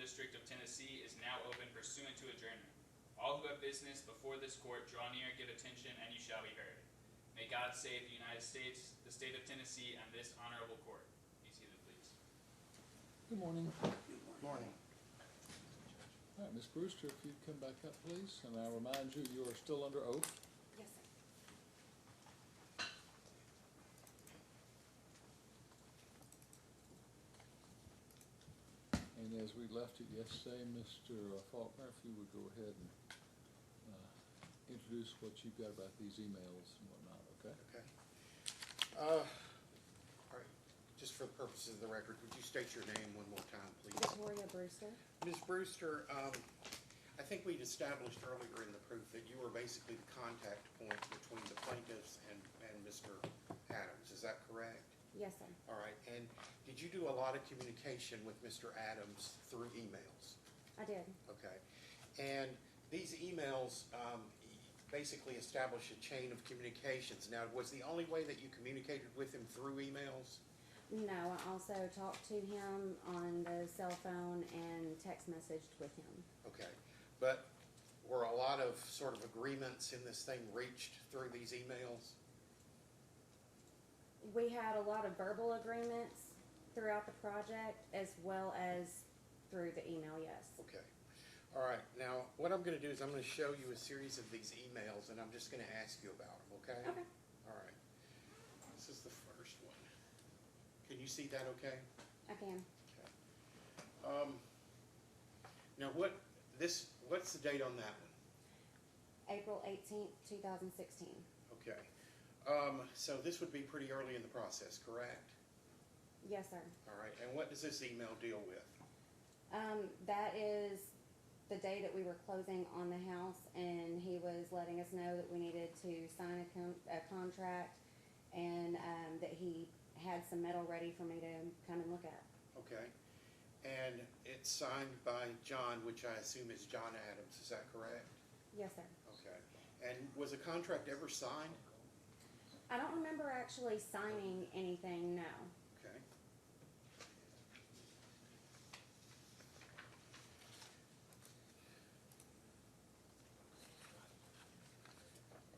District of Tennessee is now open pursuant to adjournment. All who have business before this court, draw near, give attention, and you shall be heard. May God save the United States, the state of Tennessee, and this honorable court. Be seated, please. Good morning. Good morning. All right, Ms. Brewster, if you'd come back up, please, and I'll remind you, you are still under oath. Yes, sir. And as we left it yesterday, Mr. Faulkner, if you would go ahead and introduce what you've got about these emails and whatnot, okay? Okay. All right. Just for the purposes of the record, would you state your name one more time, please? Victoria Brewster. Ms. Brewster, I think we'd established earlier in the proof that you were basically the contact point between the plaintiffs and Mr. Adams. Is that correct? Yes, sir. All right. And did you do a lot of communication with Mr. Adams through emails? I did. Okay. And these emails basically establish a chain of communications. Now, was the only way that you communicated with him through emails? No, I also talked to him on the cell phone and text messaged with him. Okay. But were a lot of sort of agreements in this thing reached through these emails? We had a lot of verbal agreements throughout the project as well as through the email, yes. Okay. All right. Now, what I'm going to do is I'm going to show you a series of these emails, and I'm just going to ask you about them, okay? Okay. All right. This is the first one. Can you see that okay? I can. Okay. Now, what's the date on that one? April 18th, 2016. Okay. So this would be pretty early in the process, correct? Yes, sir. All right. And what does this email deal with? That is the day that we were closing on the house, and he was letting us know that we needed to sign a contract and that he had some metal ready for me to come and look at. Okay. And it's signed by John, which I assume is John Adams. Is that correct? Yes, sir. Okay. And was a contract ever signed? I don't remember actually signing anything, no. Okay.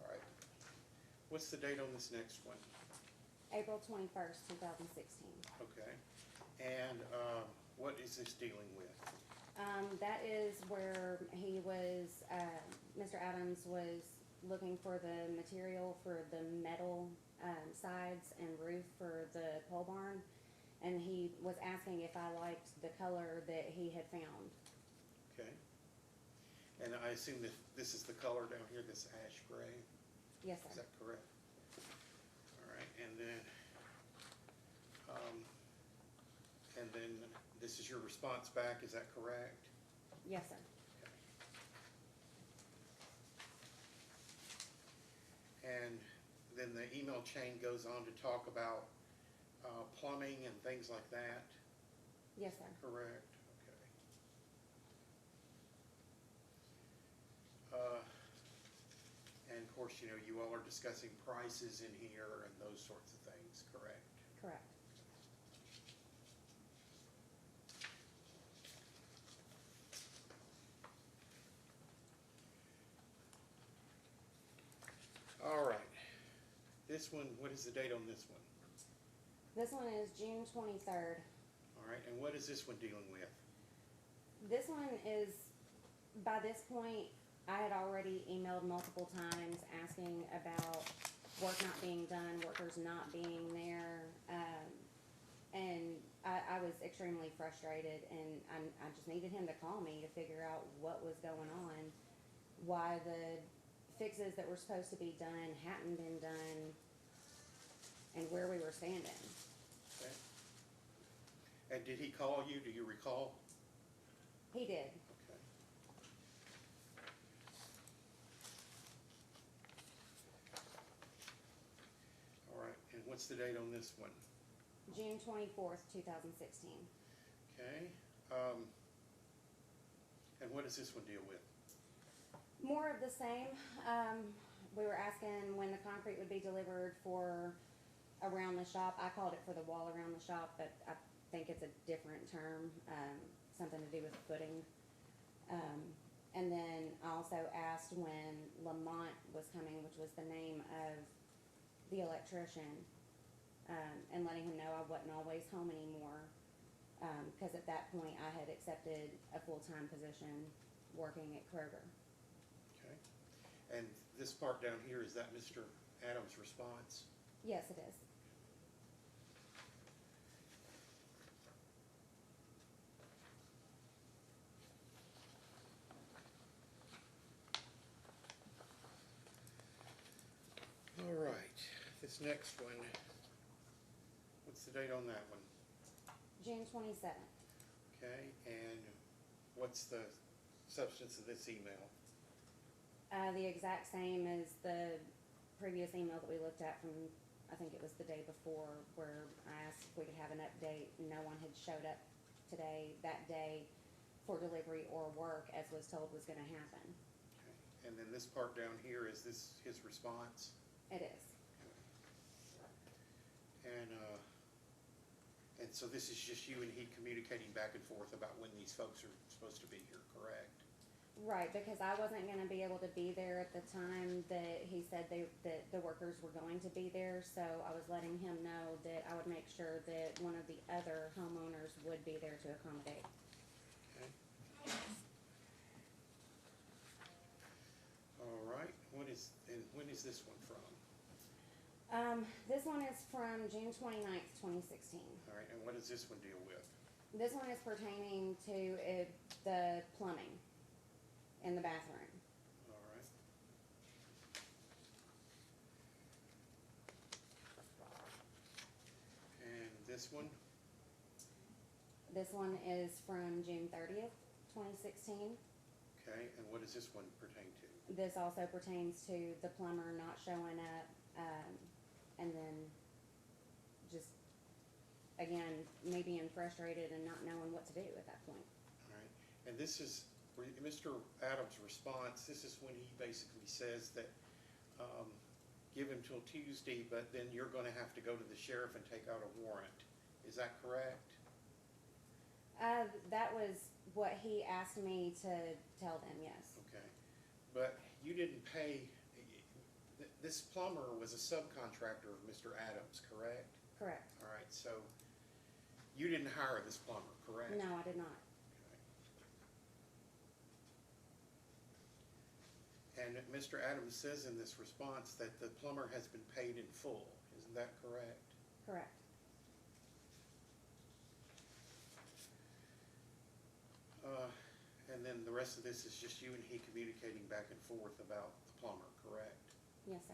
All right. What's the date on this next one? April 21st, 2016. Okay. And what is this dealing with? That is where he was, Mr. Adams was looking for the material for the metal sides and roof for the pole barn, and he was asking if I liked the color that he had found. Okay. And I assume that this is the color down here, this ash gray? Yes, sir. Is that correct? All right. And then this is your response back, is that correct? Yes, sir. Okay. And then the email chain goes on to talk about plumbing and things like that? Yes, sir. Correct. Okay. And of course, you know, you all are discussing prices in here and those sorts of things, correct? Correct. All right. This one, what is the date on this one? This one is June 23rd. All right. And what is this one dealing with? This one is, by this point, I had already emailed multiple times asking about work not being done, workers not being there, and I was extremely frustrated, and I just needed him to call me to figure out what was going on, why the fixes that were supposed to be done hadn't been done, and where we were standing. Okay. And did he call you? Do you recall? He did. Okay. All right. And what's the date on this one? June 24th, 2016. Okay. And what does this one deal with? More of the same. We were asking when the concrete would be delivered for around the shop. I called it for the wall around the shop, but I think it's a different term. something to do with footing. And then I also asked when Lamont was coming, which was the name of the electrician, and letting him know I wasn't always home anymore, because at that point I had accepted a full-time position working at Kroger. Okay. And this part down here, is that Mr. Adams' response? Yes, it is. All right, this next one, what's the date on that one? June 27th. Okay, and what's the substance of this email? The exact same as the previous email that we looked at from, I think it was the day before, where I asked if we could have an update. No one had showed up that day for delivery or work, as was told was gonna happen. Okay. And then this part down here, is this his response? It is. And so this is just you and he communicating back and forth about when these folks are supposed to be here, correct? Right, because I wasn't gonna be able to be there at the time that he said that the workers were going to be there, so I was letting him know that I would make sure that one of the other homeowners would be there to accommodate. Okay. All right, when is this one from? This one is from June 29th, 2016. All right, and what does this one deal with? This one is pertaining to the plumbing in the bathroom. All right. And this one? This one is from June 30th, 2016. Okay, and what does this one pertain to? This also pertains to the plumber not showing up, and then just, again, me being frustrated and not knowing what to do at that point. All right, and this is, Mr. Adams' response, this is when he basically says that, give him till Tuesday, but then you're gonna have to go to the sheriff and take out a warrant. Is that correct? That was what he asked me to tell them, yes. Okay, but you didn't pay, this plumber was a subcontractor of Mr. Adams, correct? Correct. All right, so you didn't hire this plumber, correct? No, I did not. Okay. And Mr. Adams says in this response that the plumber has been paid in full, isn't that correct? Correct. And then the rest of this is just you and he communicating back and forth about the plumber, correct? Yes, sir.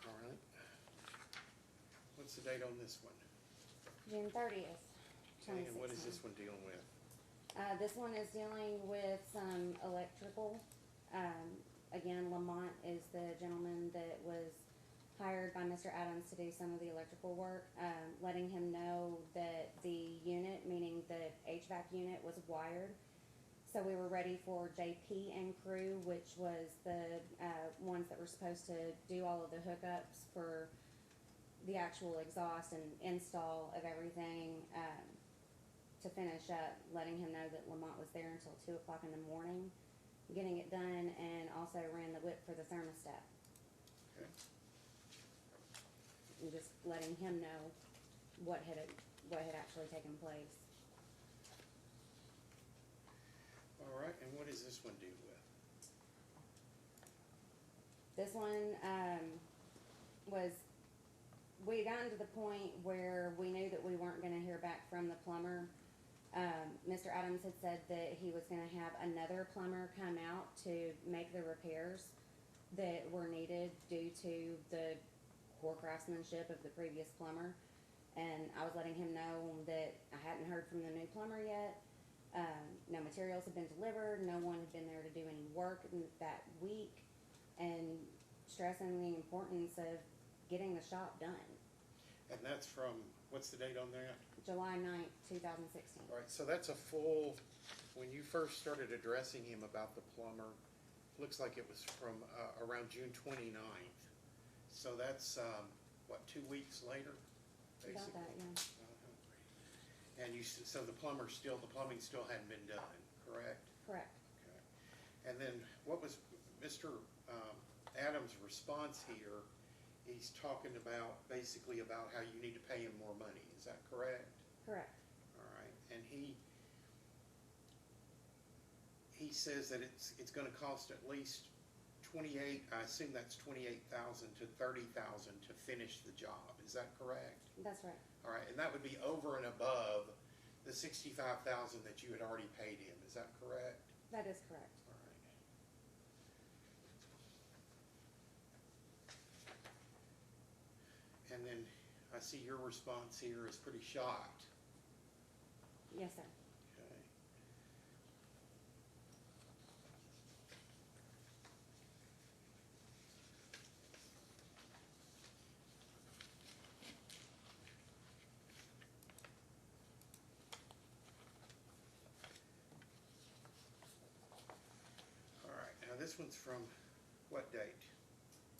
All right. What's the date on this one? June 30th, Okay, and what is 2016. this one dealing with? This one is dealing with some electrical. Again, Lamont is the gentleman that was hired by Mr. Adams to do some of the electrical work, letting him know that the unit, meaning the HVAC unit, was wired. So we were ready for JP and crew, which was the ones that were supposed to do all of the hookups for the actual exhaust and install of everything, to finish up, letting him know that Lamont was there until 2 o'clock in the morning, getting it done, and also ran the whip for the thermostat. Okay. And just letting him know what had actually taken place. All right, and what does this one deal with? This one was, we had gotten to the point where we knew that we weren't gonna hear back from the plumber. Mr. Adams had said that he was gonna have another plumber come out to make the repairs that were needed due to the poor craftsmanship of the previous plumber. And I was letting him know that I hadn't heard from the new plumber yet. No materials had been delivered, no one had been there to do any work that week, and stressing the importance of getting the shop done. And that's from, what's the date on that? July 9th, 2016. All right, so that's a full, when you first started addressing him about the plumber, looks like it was from, around June 29th. So that's, what, 2 weeks later, About basically? that, yeah. And so the plumbing still hadn't been done, correct? Correct. Okay. And then what was Mr. Adams' response here? He's talking about, basically about how you need to pay him more money, is that correct? Correct. All right, and he says that it's gonna cost at least I assume that's 28,000 to 30,000 to finish the job, is that correct? That's right. All right, and that would be over and above the 65,000 that you had already paid him, is that correct? That is correct. All right. And then I see your response here is pretty shocked. Yes, sir. Okay. All right, now this one's from what date?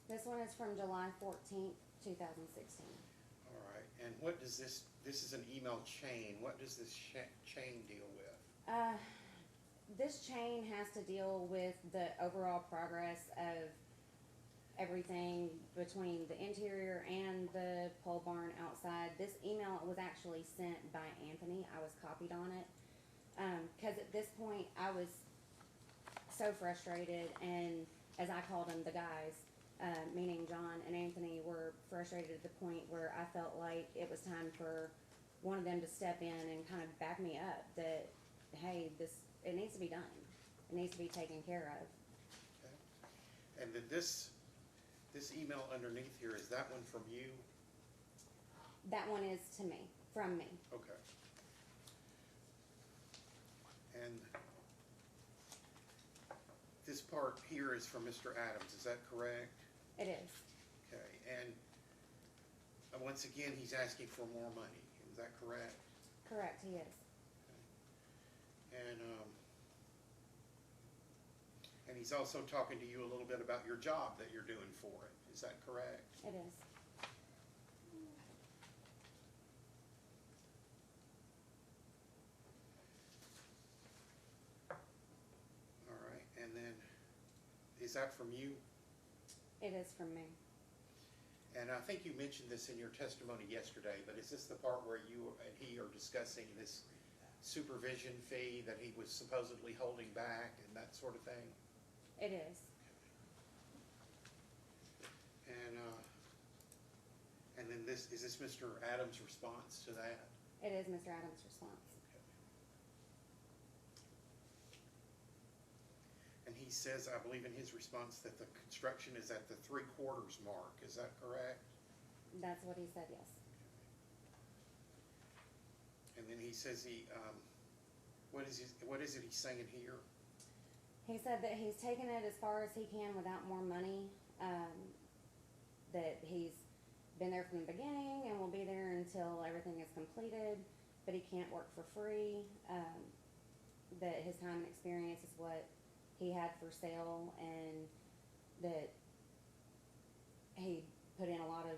This one is from July 14th, 2016. All right, and what does this is an email chain, what does this chain deal with? This chain has to deal with the overall progress of everything between the interior and the pole barn outside. This email was actually sent by Anthony. I was copied on it. Because at this point I was so frustrated, and as I called them, the guys, meaning John and Anthony, were frustrated at the point where I felt like it was time for one of them to step in and kind of back me up that, hey, it needs to be done. It needs to be taken care of. Okay. And then this email underneath here, is that one from you? That one is to me, from me. Okay. And this part here is from Mr. Adams, is that correct? It is. Okay, and once again, he's asking for more money, is that correct? Correct, he is. And he's also talking to you a little bit about your job that you're doing for it, is that correct? It is. All right, and then, is that from you? It is from me. And I think you mentioned this in your testimony yesterday, but is this the part where you and he are discussing this supervision fee that he was supposedly holding back and that sort of thing? It is. And then is this Mr. Adams' response to that? It is Mr. Adams' response. And he says, I believe in his response, that the construction is at the 3/4 mark, is that correct? That's what he said, yes. And then he says what is it he's saying here? He said that he's taken it as far as he can without more money, that he's been there from the beginning and will be there until everything is completed, but he can't work for free, that his time and experience is what he had for sale, and that he put in a lot of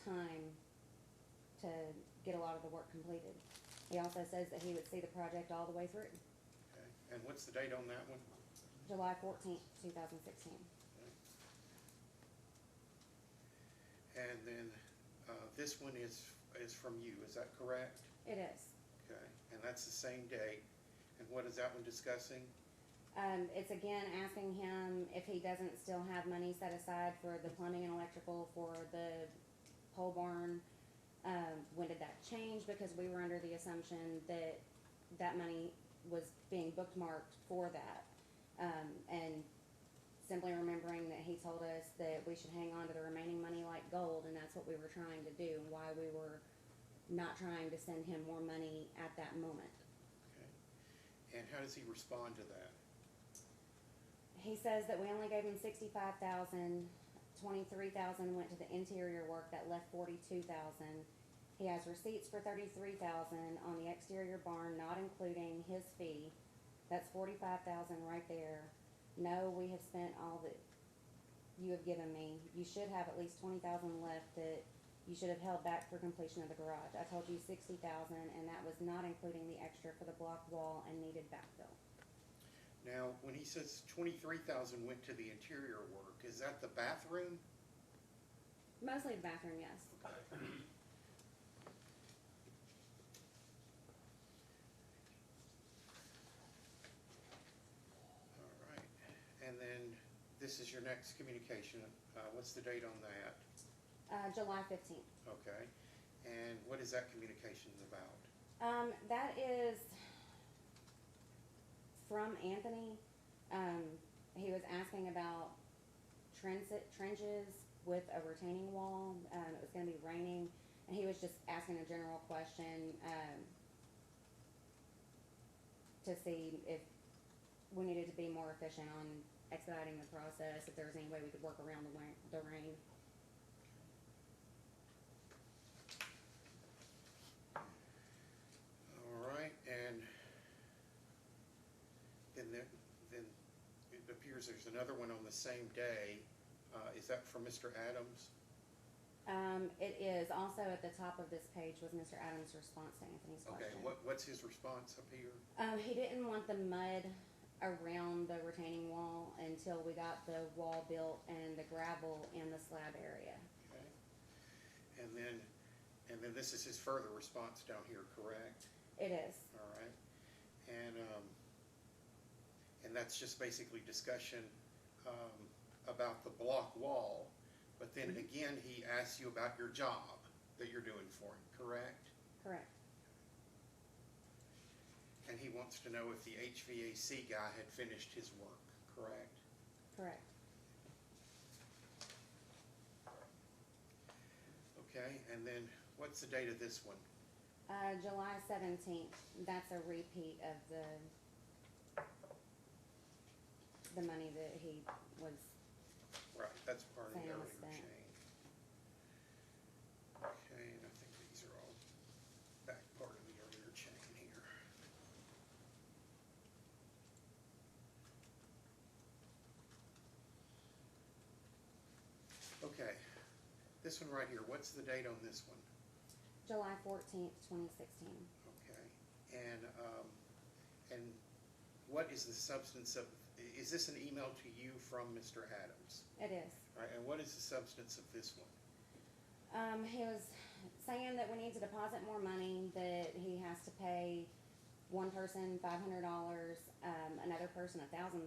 time to get a lot of the work completed. He also says that he would see the project all the way through. Okay. And what's the date on that one? July 14th, 2016. And then this one is from you, is that correct? It is. Okay, and that's the same date. And what is that one discussing? It's again asking him if he doesn't still have money set aside for the plumbing and electrical for the pole barn. When did that change? Because we were under the assumption that that money was being bookmarked for that. And simply remembering that he told us that we should hang on to the remaining money like gold, and that's what we were trying to do, and why we were not trying to send him more money at that moment. Okay. And how does he respond to that? He says that we only gave him $65,000, $23,000 went to the interior work, that left $42,000. He has receipts for $33,000 on the exterior barn, not including his fee. That's $45,000 right there. no, we have spent all that you have given me. You should have at least 20,000 left that you should have held back for completion of the garage. I told you 60,000, and that was not including the extra for the block wall and needed backfill. Now, when he says 23,000 went to the interior work, is that the bathroom? Mostly the bathroom, yes. All right, and then this is your next communication. What's the date on that? July 15th. Okay, and what is that communication about? That is from Anthony. He was asking about trenches with a retaining wall. It was going to be raining, and he was just asking a general question to see if we needed to be more efficient on expediting the process, if there was any way we could work around the rain. All right, and then it appears there's another one on the same day. Is that from Mr. Adams? It is. Also at the top of this page was Mr. Adams' response to Anthony's Okay, question. what's his response up here? He didn't want the mud around the retaining wall until we got the wall built and the gravel in the slab area. Okay, and then this is his further response down here, correct? It is. All right, and that's just basically discussion about the block wall, but then again, he asks you about your job that you're doing for him, correct? Correct. And he wants to know if the HVAC guy had finished his work, correct? Correct. Okay, and then what's the date of this one? July 17th. That's a repeat of the money that he was. Right, that's part of the Same earlier as that. chain. Okay, and I think these are all back part of the earlier chain here. Okay, this one right here, what's the date on this one? July 14th, 2016. Okay, and what is the substance of, is this an email to you from Mr. Adams? It is. All right, and what is the substance of this one? He was saying that we need to deposit more money, that he has to pay one person $500, another person $1,000,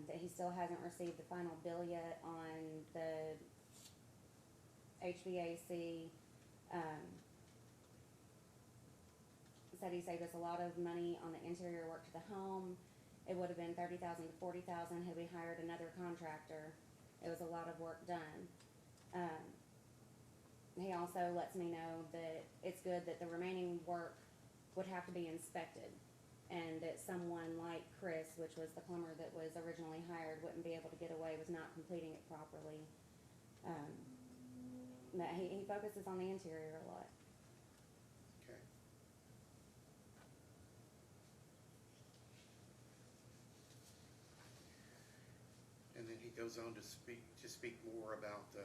that he still hasn't received the final bill yet on the HVAC. Said he saved us a lot of money on the interior work to the home. It would have been $30,000 to $40,000 had we hired another contractor. It was a lot of work done. He also lets me know that it's good that the remaining work would have to be inspected, and that someone like Chris, which was the plumber that was originally hired, wouldn't be able to get away with not completing it properly. That he focuses on the interior a lot. Okay. And then he goes on to speak more about the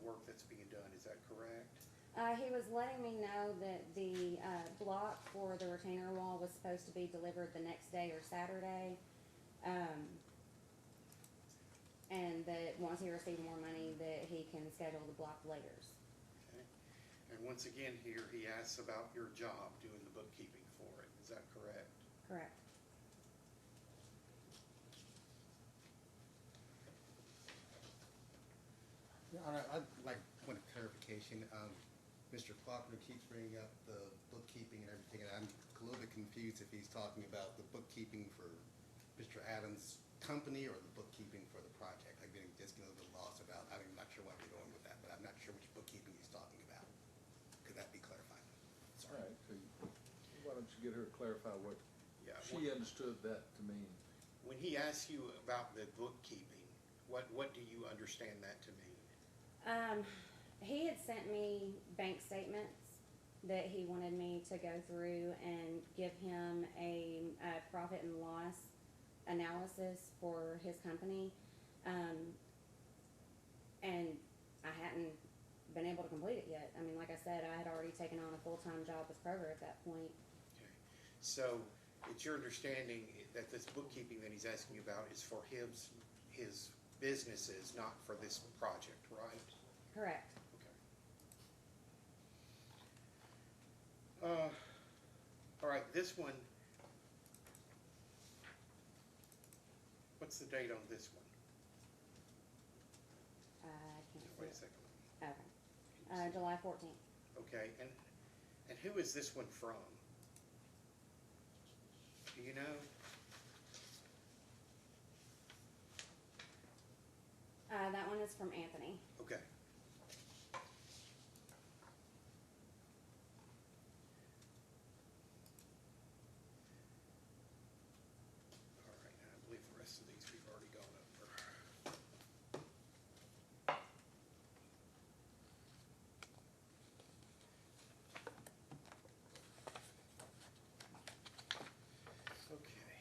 work that's being done, is that correct? He was letting me know that the block for the retainer wall was supposed to be delivered the next day or Saturday, and that once he received more money that he can schedule the block later. Okay. And once again here, he asks about your job doing the bookkeeping for it, is that correct? Correct. Your Honor, I'd like point of clarification. Mr. Faulkner keeps bringing up the bookkeeping and everything, and I'm a little bit confused if he's talking about the bookkeeping for Mr. Adams' company or the bookkeeping for the project. I'm just getting a little lost about, I'm not sure where we're going with that, but I'm not sure which bookkeeping he's talking about. Could that be clarified? All right, so why don't you get her to clarify what Yeah. she understood that to mean? When he asks you about the bookkeeping, what do you understand that to mean? He had sent me bank statements that he wanted me to go through and give him a profit and loss analysis for his company. And I hadn't been able to complete it yet. I mean, like I said, I had already taken on a full-time job with Kroger at that point. Okay. So it's your understanding that this bookkeeping that he's asking about is for his businesses, not for this project, right? Correct. Okay. All right, this one, what's the date on this one? I can't see Wait a it. second. Okay. July 14th. Okay, and who is this one from? Do you know? That one is from Anthony. Okay. All right, and I believe the rest of these we've already gone over. Okay.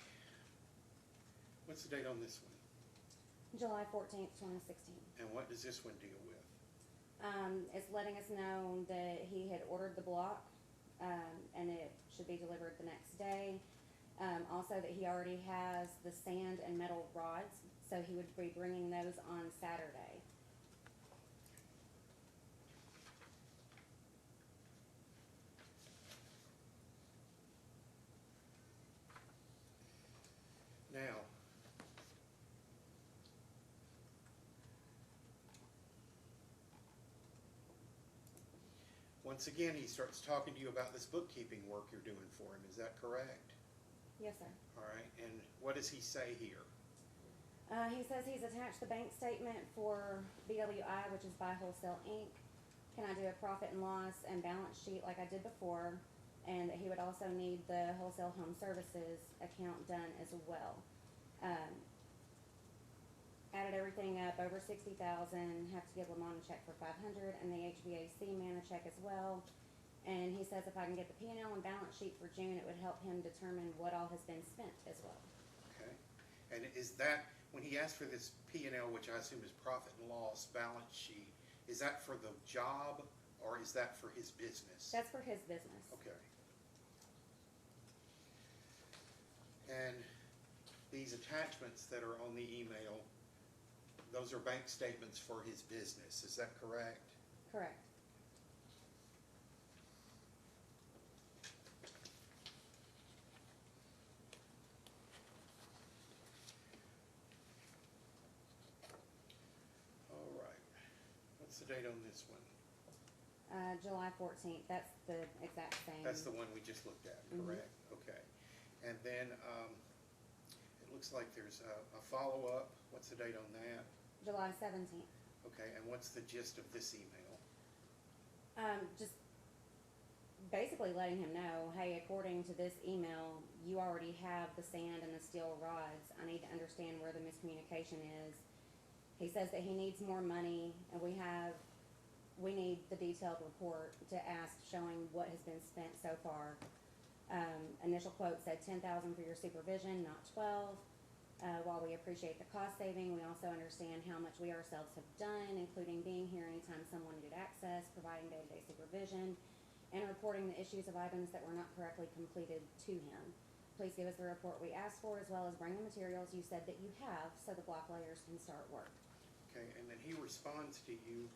What's the date on this one? July 14th, 2016. And what does this one deal with? It's letting us know that he had ordered the block, and it should be delivered the next day. Also that he already has the sand and metal rods, so he would be bringing those on Saturday. Now, once again, he starts talking to you about this bookkeeping work you're doing for him. Is that correct? Yes, sir. All right, and what does he say here? He says he's attached the bank statement for BWI, which is Buy Wholesale Inc. Can I do a profit and loss and balance sheet like I did before? And that he would also need the Wholesale Home Services account done as well. Added everything up over 60,000. Have to give Lamont a check for 500, and the HVAC man a check as well. And he says if I can get the P&L and balance sheet for June, it would help him determine what all has been spent as well. Okay, and is that, when he asked for this P&L, which I assume is profit and loss balance sheet, is that for the job or is that for his business? That's for his business. Okay. And these attachments that are on the email, those are bank statements for his business, is that correct? Correct. All right. What's the date on this one? July 14th. That's the exact same. That's the one we just looked at, correct? Okay. And then it looks like there's a follow-up. What's the date on that? July 17th. Okay, and what's the gist of this email? Just basically letting him know, hey, according to this email, you already have the sand and the steel rods. I need to understand where the miscommunication is. He says that he needs more money, and we need the detailed report to ask showing what has been spent so far. Initial quote said 10,000 for your supervision, not 12. While we appreciate the cost saving, we also understand how much we ourselves have done, including being here anytime someone needed access, providing day-to-day supervision, and reporting the issues of items that were not correctly completed to him. Please give us the report we asked for, as well as bring the materials you said that you have, so the block layers can start work. Okay, and then he responds to you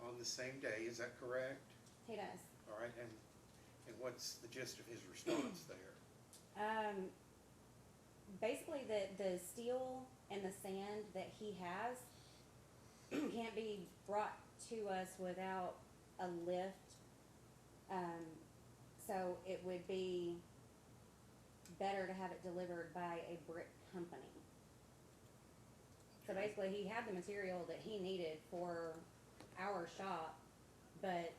on the same day, is that correct? He does. All right, and what's the gist of his response there? Basically, the steel and the sand that he has can't be brought to us without a lift. So it would be better to have it delivered by a brick company. So basically, he had the material that he needed for our shop, but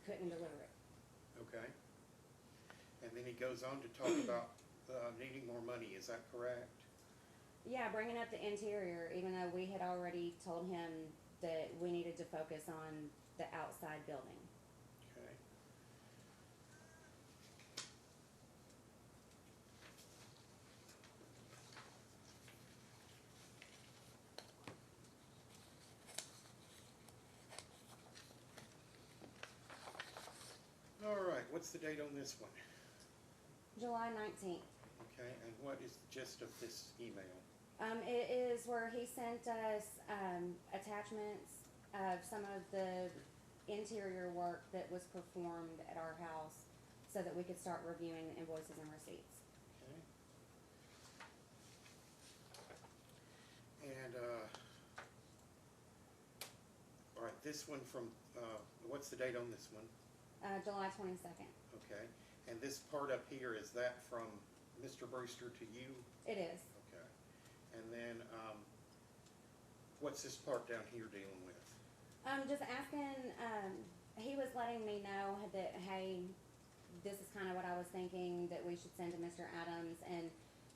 couldn't deliver it. Okay. And then he goes on to talk about needing more money, is that correct? Yeah, bringing up the interior, even though we had already told him that we needed to focus on the outside building. Okay. what's the date on this one? July 19th. Okay, and what is the gist of this email? It is where he sent us attachments of some of the interior work that was performed at our house so that we could start reviewing the invoices and receipts. Okay. And, all right, this one from, what's the date on this one? July 22nd. Okay, and this part up here, is that from Mr. Brewster to you? It is. Okay, and then, what's this part down here dealing with? Just asking, he was letting me know that, hey, this is kind of what I was thinking that we should send to Mr. Adams, and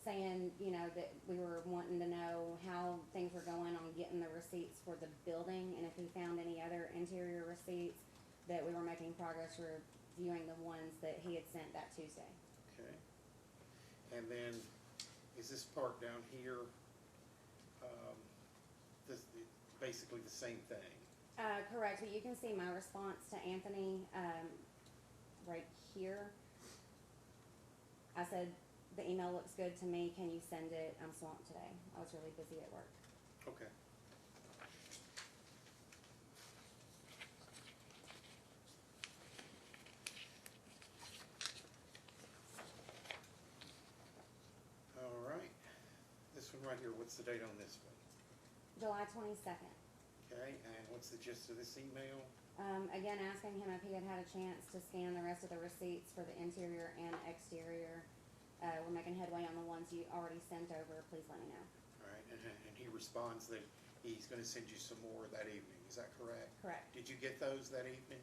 saying, you know, that we were wanting to know how things were going on getting the receipts for the building, and if he found any other interior receipts, that we were making progress reviewing the ones that he had sent that Tuesday. Okay, and then, is this part down here, basically the same thing? Correct, but you can see my response to Anthony, right here. I said, the email looks good to me, can you send it? I'm swamped today. I was really busy at work. Okay. All right, this one right here, what's the date on this one? July 22nd. Okay, and what's the gist of this email? Again, asking him if he had had a chance to scan the rest of the receipts for the interior and exterior. We're making headway on the ones you already sent over. Please let me know. All right, and he responds that he's gonna send you some more that evening, is that correct? Correct. Did you get those that evening?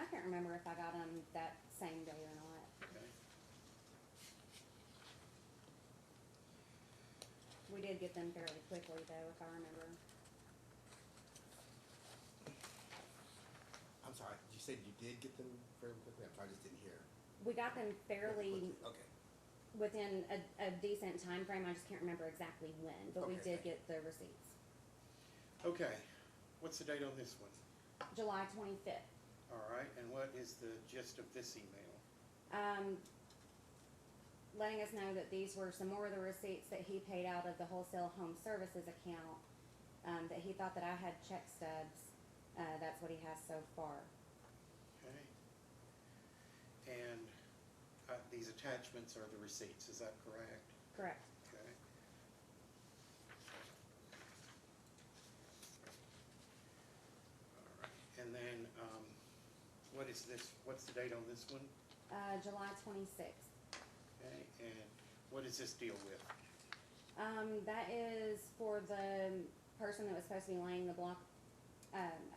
I can't remember if I got them that same day or not. Okay. We did get them fairly quickly, though, if I remember. I'm sorry, you said you did get them fairly quickly? I'm sorry, I just didn't hear. We got them fairly Okay, within a decent time frame. I just can't remember exactly when, but we Okay, did get the receipts. Okay, what's the date on this one? July 25th. All right, and what is the gist of this email? Letting us know that these were some more of the receipts that he paid out of the wholesale home services account, that he thought that I had check stubs. That's what he has so far. Okay. And these attachments are the receipts, is that correct? Correct. Okay. All right, and then, what is this, what's the date on this one? July 26th. Okay, and what does this deal with? That is for the person that was supposed to be laying the block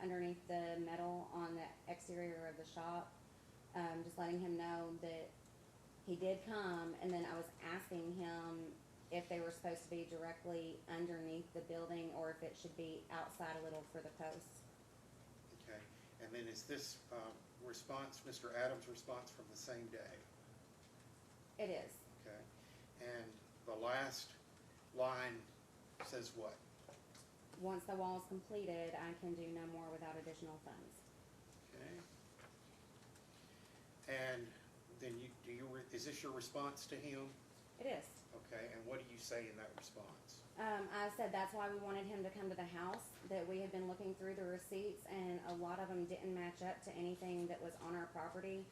underneath the metal on the exterior of the shop. Just letting him know that he did come, and then I was asking him if they were supposed to be directly underneath the building or if it should be outside a little for the posts. Okay, and then is this response, Mr. Adams' response, from the same day? It is. Okay, and the last line says what? Once the wall is completed, I can do no more without additional funds. Okay. And then is this your response to him? It is. Okay, and what do you say in that response? I said that's why we wanted him to come to the house, that we had been looking through the receipts and a lot of them didn't match up to anything that was on our property.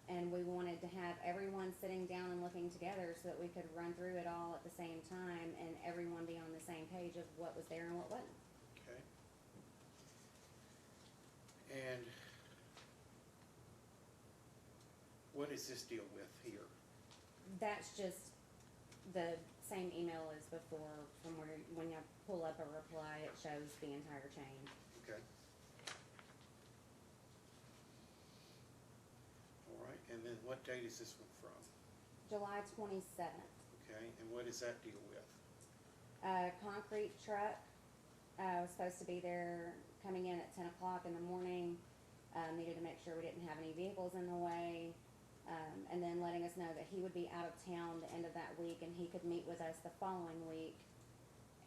And we wanted to have everyone sitting down and looking together so that we could run through it all at the same time and everyone be on the same page of what was there and what wasn't. Okay. And what does this deal with here? That's just the same email as before, from where when you pull up a reply, it shows the entire chain. Okay. All right, and then what date is this one from? July 27th. Okay, and what does that deal with? Concrete truck was supposed to be there coming in at 10 o'clock in the morning. Needed to make sure we didn't have any vehicles in the way. And then letting us know that he would be out of town the end of that week and he could meet with us the following week.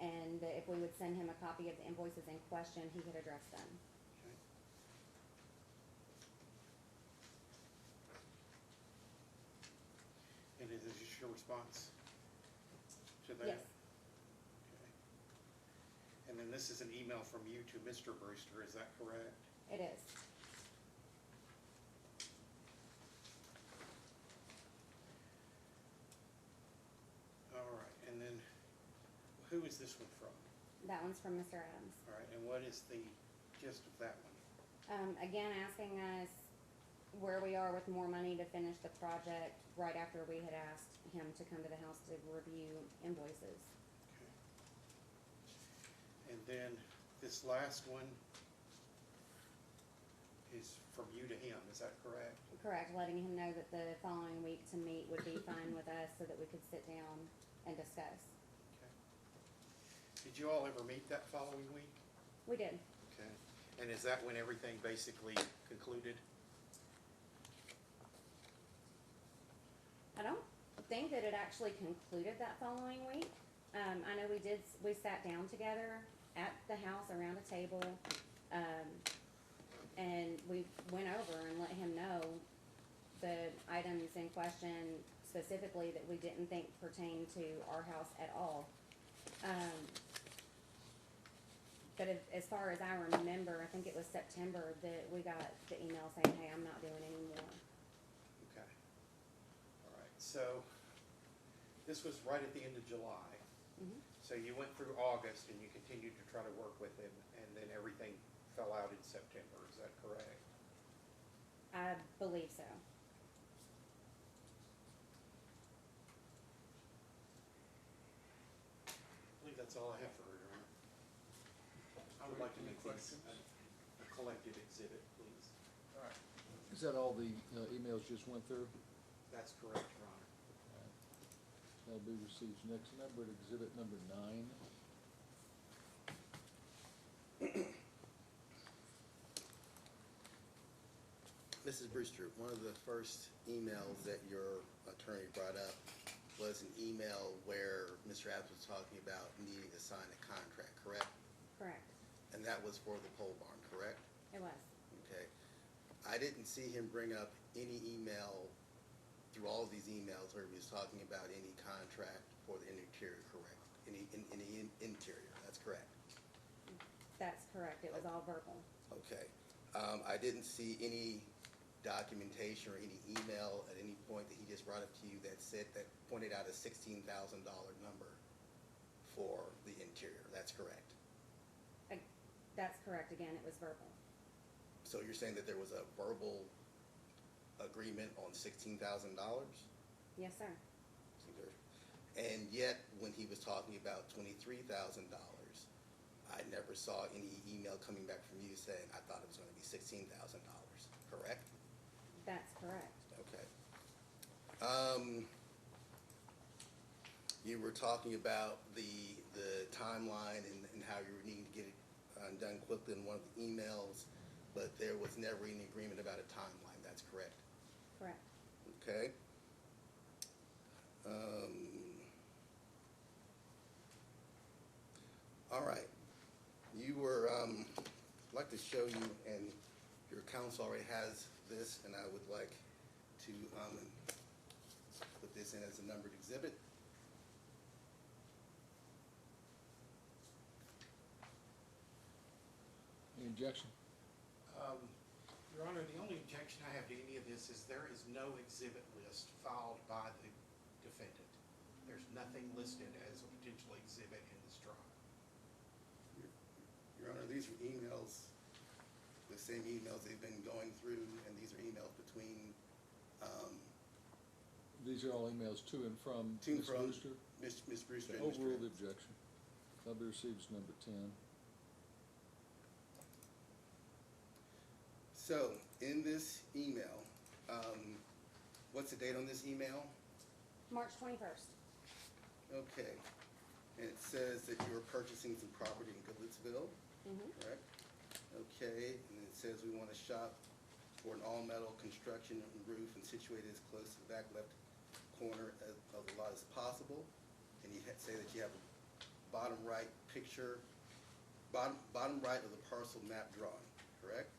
And that if we would send him a copy of the invoices in question, he could address them. Okay. your response to that? Yes, Okay. And then this is an email from you to Mr. Brewster, is that correct? it is. All right, and then who is this one from? That one's from Mr. Adams. All right, and what is the gist of that one? Again, asking us where we are with more money to finish the project right after we had asked him to come to the house to review invoices. Okay. And then this last one is from you to him, is that correct? Correct, letting him know that the following week to meet would be fine with us so that we could sit down and discuss. Okay. Did you all ever meet that following week? We did. Okay. And is that when everything basically concluded? I don't think that it actually concluded that following week. I know we sat down together at the house around a table, and we went over and let him know the items in question specifically that we didn't think pertained to our house at all. But as far as I remember, I think it was September that we got the email saying, hey, I'm not doing any more. Okay. All right, so this was right at the end of July. Mhm. So you went through August and you continued to try to work with him, and then everything fell out in September, is that correct? I believe so. I believe that's all I have for her, Your Honor. I would like to make these a collected exhibit, please. All right. Is that all the emails just went through? That's correct, Your Honor. That'll be received next number at exhibit number 9. Mrs. Brewster, one of the first emails that your attorney brought up was an email where Mr. Adams was talking about needing to sign a contract, correct? Correct. And that was for the pole barn, correct? It was. Okay. I didn't see him bring up any email through all of these emails where he was talking about any contract for the interior, correct? Any interior, that's correct. That's correct. It was all verbal. Okay. I didn't see any documentation or any email at any point that he just brought up to you that pointed out a $16,000 number for the interior. That's correct. That's correct. Again, it was verbal. So you're saying that there was a verbal agreement on $16,000? Yes, sir. And yet, when he was talking about $23,000, I never saw any email coming back from you saying, I thought it was going to be $16,000, correct? That's correct. Okay. You were talking about the timeline and how you were needing to get it done quickly in one of the emails, but there was never any agreement about a timeline. That's correct. Correct. Okay. All right. You were, I'd like to show you, and your counsel already has this, and I would like to put this in as a numbered exhibit. Any objection? Your Honor, the only objection I have to any of this is there is no exhibit list filed by the defendant. There's nothing listed as a potential exhibit in this trial. Your Honor, these are emails, the same emails they've been going through, and these are emails between, These are all emails to and from To and Ms. from Brewster. Ms. Brewster and Mr. Overrule the Adams. objection. That'll be received as number 10. So, in this email, what's the date on this email? March 21st. Okay. And it says that you were purchasing some property in Goodlettsville, Mm-hmm. correct? Okay, and it says we want a shop for an all-metal construction and roof and situated as close to the back left corner of the lot as possible. And you say that you have a bottom right picture, bottom right of the parcel map drawing, correct?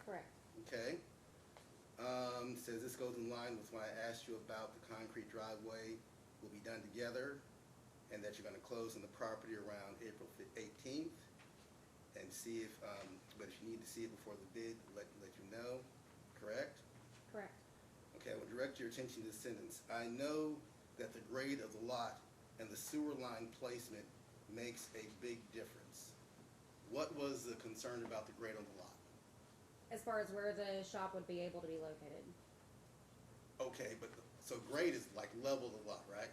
Correct. Okay. Says this goes in line with when I asked you about the concrete driveway will be done together, and that you're gonna close on the property around April 18th, and see if, but if you need to see it before the bid, let you know, correct? Correct. Okay, I will direct your attention to this sentence. I know that the grade of the lot and the sewer line placement makes a big difference. What was the concern about the grade on the lot? As far as where the shop would be able to be located, Okay, but, so grade is like level of the lot, right?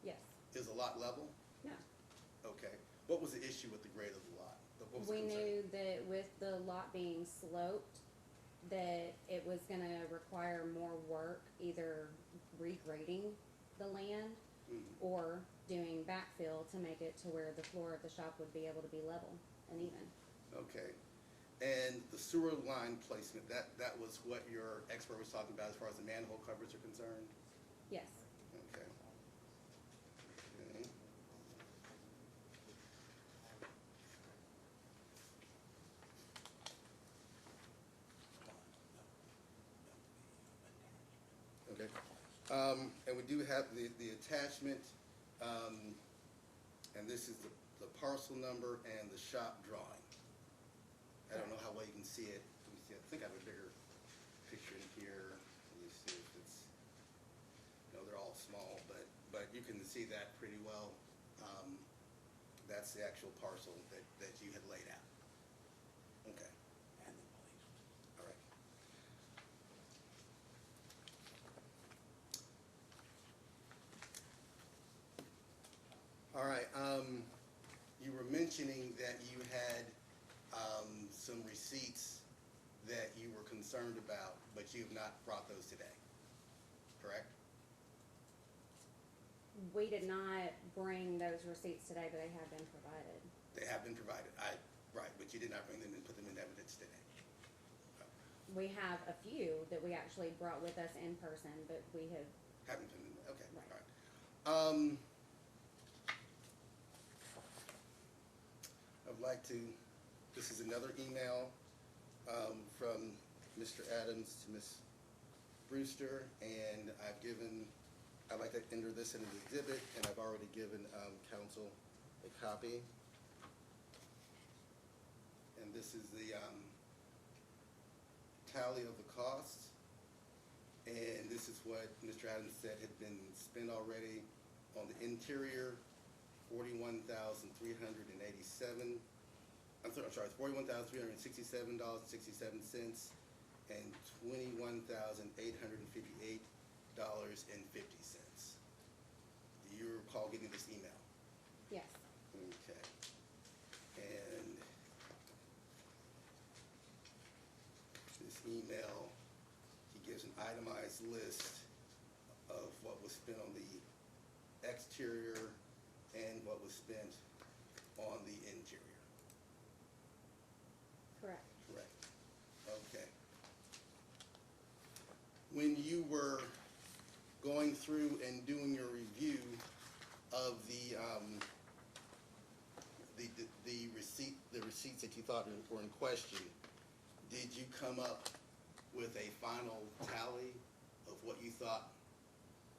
yes. Is the lot level? No. Okay. What was the issue with the grade of the lot? What was the We concern? knew that with the lot being sloped, that it was gonna require more work, either regrading the land Mhm. or doing backfill to make it to where the floor of the shop would be able to be level and even. Okay. And the sewer line placement, that was what your expert was talking about as far as the manhole covers are concerned? Yes. Okay. Okay. Okay. And we do have the attachment, and this is the parcel number and the shop drawing. I don't know how well you can see it. Let me see. I think I have a bigger picture in here. Let me see if it's, no, they're all small, but you can see that pretty well. That's the actual parcel that you had laid out. Okay. All right. All right, you were mentioning that you had, some receipts that you were concerned about, but you have not brought those today, correct? We did not bring those receipts today, but they have been provided. They have been provided, right, but you did not bring them and put them in evidence today. We have a few that we actually brought with us in person, but we have, Haven't been, okay, all Right. right. I'd like to, this is another email from Mr. Adams to Ms. Brewster, and I'd like to enter this in an exhibit, and I've already given council a copy. And this is the tally of the costs, and this is what Mr. Adams said had been spent already on the interior, $41,387. I'm sorry, it's $41,367.67 and $21,858.50. Do you recall getting this email? yes. Okay. And this email, he gives an itemized list of what was spent on the exterior and what was spent on the interior. Correct. Correct. Okay. When you were going through and doing your review of the receipts that you thought were in question, did you come up with a final tally of what you thought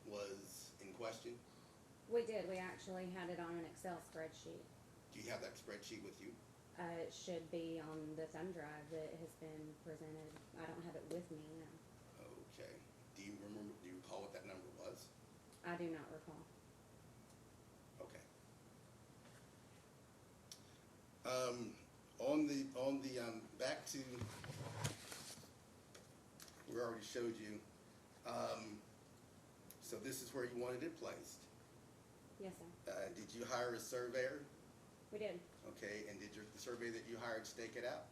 was in question? We did. We actually had it on an Excel spreadsheet. Do you have that spreadsheet with you? It should be on the thumb drive that has been presented. I don't have it with me now. Okay. Do you recall what that number was? I do not recall. Okay. On the back to, we already showed you, so this is where you wanted it placed. Yes, sir. Did you hire a surveyor? We did. Okay, and did the surveyor that you hired stake it out?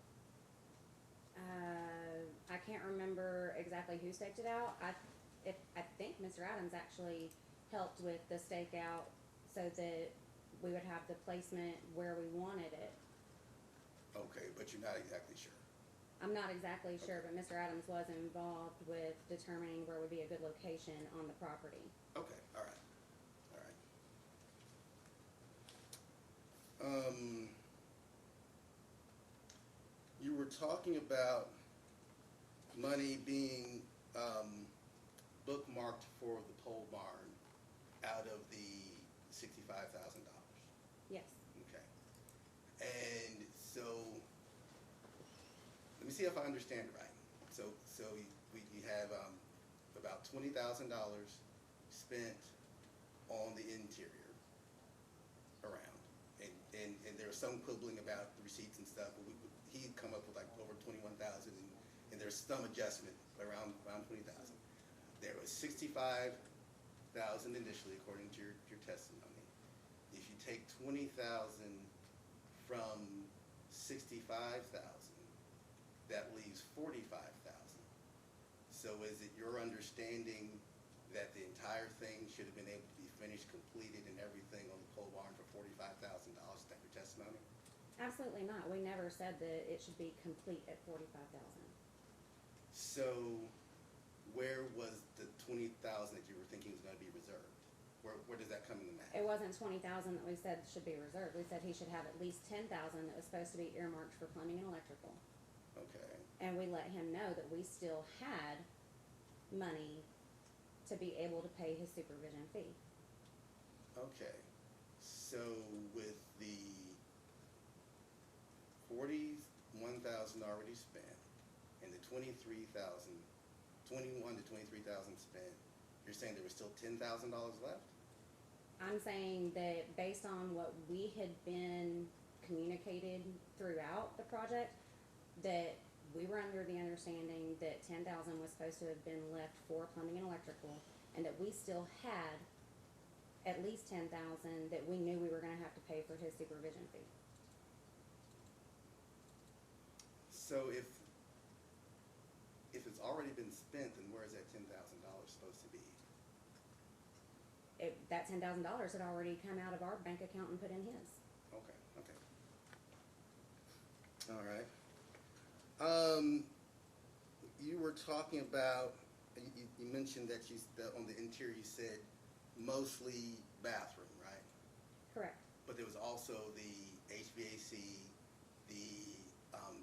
I can't remember exactly who staked it out. I think Mr. Adams actually helped with the stakeout so that we would have the placement where we wanted it. Okay, but you're not exactly sure. I'm not exactly sure, but Mr. Adams was involved with determining where would be a good location on the property. Okay, all right, all right. You were talking about money being bookmarked for the pole barn out of the $65,000. Yes. Okay. And so, let me see if I understand right. So you have about $20,000 spent on the interior around, and there was some quibbling about the receipts and stuff, but he'd come up with like over 21,000, and there's some adjustment around 20,000. There was 65,000 initially, according to your testimony. If you take 20,000 from 65,000, that leaves 45,000. So is it your understanding that the entire thing should have been able to be finished, completed, and everything on the pole barn for $45,000? Is that your testimony? Absolutely not. We never said that it should be complete at 45,000. So where was the 20,000 that you were thinking was going to be reserved? Where does that come in the math? It wasn't 20,000 that we said should be reserved. We said he should have at least 10,000 that was supposed to be earmarked for plumbing and electrical. Okay. And we let him know that we still had money to be able to pay his supervision fee. Okay. So with the 41,000 already spent and the 21 to 23,000 spent, you're saying there was still $10,000 left? I'm saying that based on what we had been communicated throughout the project, that we were under the understanding that 10,000 was supposed to have been left for plumbing and electrical, and that we still had at least 10,000 that we knew we were going to have to pay for his supervision fee. So if it's already been spent, then where is that $10,000 supposed to be? That $10,000 had already come out of our bank account and put in his. Okay. All right. You were talking about, you mentioned that on the interior you said mostly bathroom, right? Correct. But there was also the HVAC, the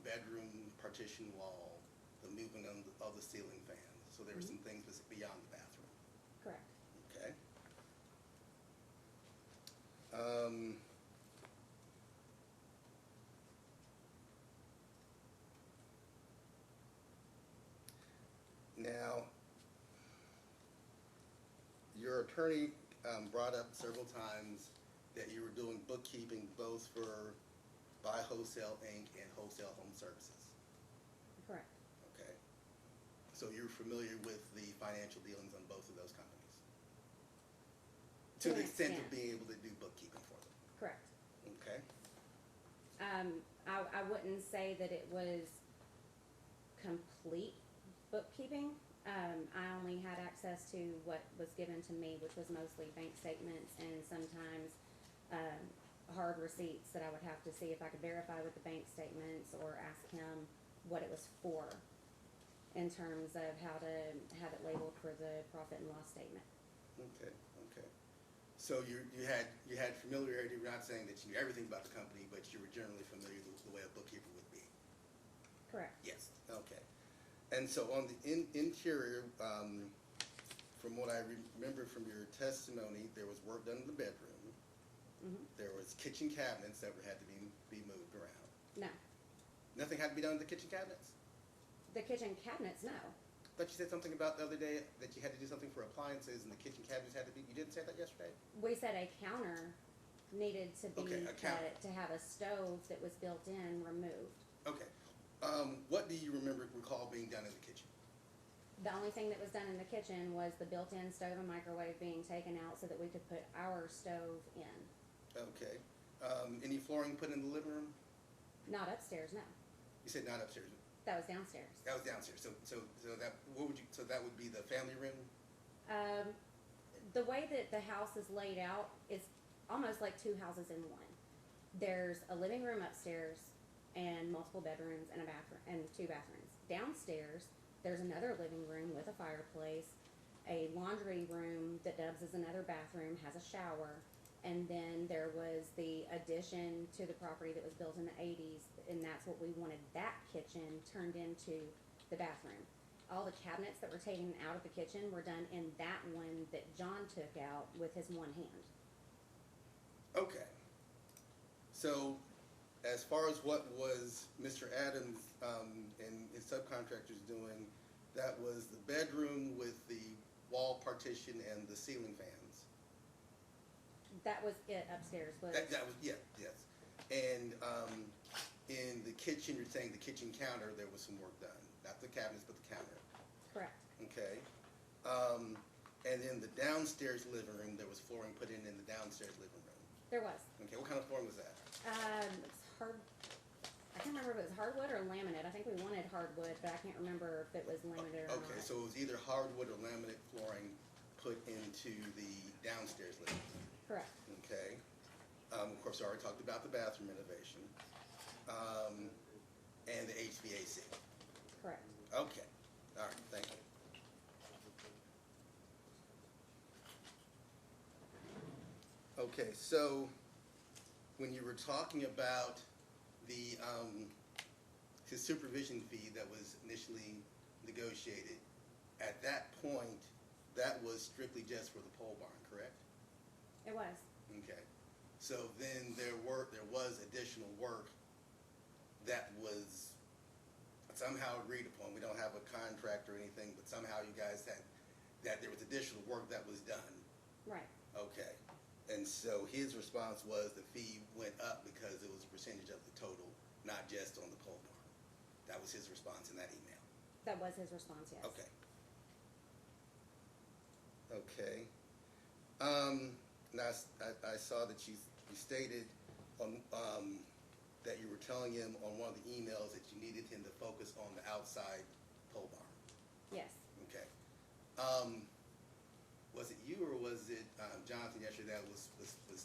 bedroom partition wall, the movement of the ceiling fans. So there were some things beyond the bathroom. Correct. Okay. Now, your attorney brought up several times that you were doing bookkeeping both for Buy Wholesale Inc. and Wholesale Home Services. Correct. Okay. So you're familiar with the financial dealings on both of those companies? To the extent of being able to do bookkeeping for them? Correct. Okay. I wouldn't say that it was complete bookkeeping. I only had access to what was given to me, which was mostly bank statements and sometimes hard receipts that I would have to see if I could verify with the bank statements or ask him what it was for in terms of how to have it labeled for the profit and loss statement. Okay. So you had familiarity. We're not saying that you knew everything about the company, but you were generally familiar with the way a bookkeeper would be. Correct. Yes. Okay. And so on the interior, from what I remember from your testimony, there was work done in the bedroom. Mm-hmm. There was kitchen cabinets that had to be moved around. No. Nothing had to be done to the kitchen cabinets? The kitchen cabinets, no. But you said something about the other day that you had to do something for appliances and the kitchen cabinets had to be, you didn't say that yesterday? We said a counter needed to be Okay, a counter. cut to have a stove that was built in removed. Okay. What do you recall being done in the kitchen? The only thing that was done in the kitchen was the built-in stove and microwave being taken out so that we could put our stove in. Okay. Any flooring put in the living room? Not upstairs, no. You said not upstairs. That was downstairs. That was downstairs. So that would be the family room? The way that the house is laid out is almost like two houses in one. There's a living room upstairs and multiple bedrooms and a bathroom and two bathrooms. Downstairs, there's another living room with a fireplace, a laundry room that dubs as another bathroom, has a shower, and then there was the addition to the property that was built in the 80s, and that's what we wanted that kitchen turned into the bathroom. all the cabinets that were taken out of the kitchen were done in that one that John took out with his one hand. Okay. So, as far as what was Mr. Adams and his subcontractors doing, that was the bedroom with the wall partition and the ceiling fans. That was it upstairs, was, That was, yeah, yes. And in the kitchen, you're saying the kitchen counter, there was some work done. Not the cabinets, but the counter. correct. Okay. And in the downstairs living room, there was flooring put in the downstairs living room. There was. Okay, what kind of flooring was that? It's hard, I can't remember if it was hardwood or laminate. I think we wanted hardwood, but I can't remember if it was laminate or not. Okay, so it was either hardwood or laminate flooring put into the downstairs living room. Correct. Okay. Of course, I already talked about the bathroom renovation. And the HVAC. Correct. Okay. All right, thank you. Okay, so when you were talking about the his supervision fee that was initially negotiated, at that point, that was strictly just for the pole barn, correct? It was. Okay. So then there was additional work that was somehow agreed upon. We don't have a contract or anything, but somehow you guys had that there was additional work that was done. Right. Okay. And so his response was the fee went up because it was a percentage of the total, not just on the pole barn. That was his response in that email. That was his response, yes. Okay. Okay. Now, I saw that you stated on, that you were telling him on one of the emails that you needed him to focus on the outside pole barn. Yes. Okay. Was it you or was it Jonathan yesterday that was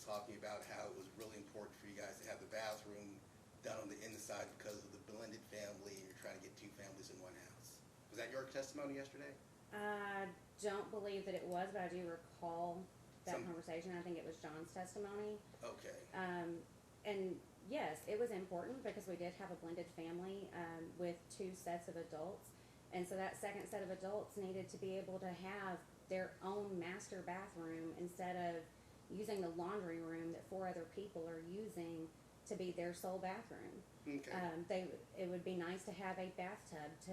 talking about how it was really important for you guys to have the bathroom done on the inside because of the blended family and you're trying to get two families in one house? Was that your testimony yesterday? I don't believe that it was, but I do recall that Some- conversation. I think it was John's testimony. Okay. And yes, it was important because we did have a blended family with two sets of adults. And so that second set of adults needed to be able to have their own master bathroom instead of using the laundry room that four other people are using to be their sole bathroom. Okay. It would be nice to have a bathtub to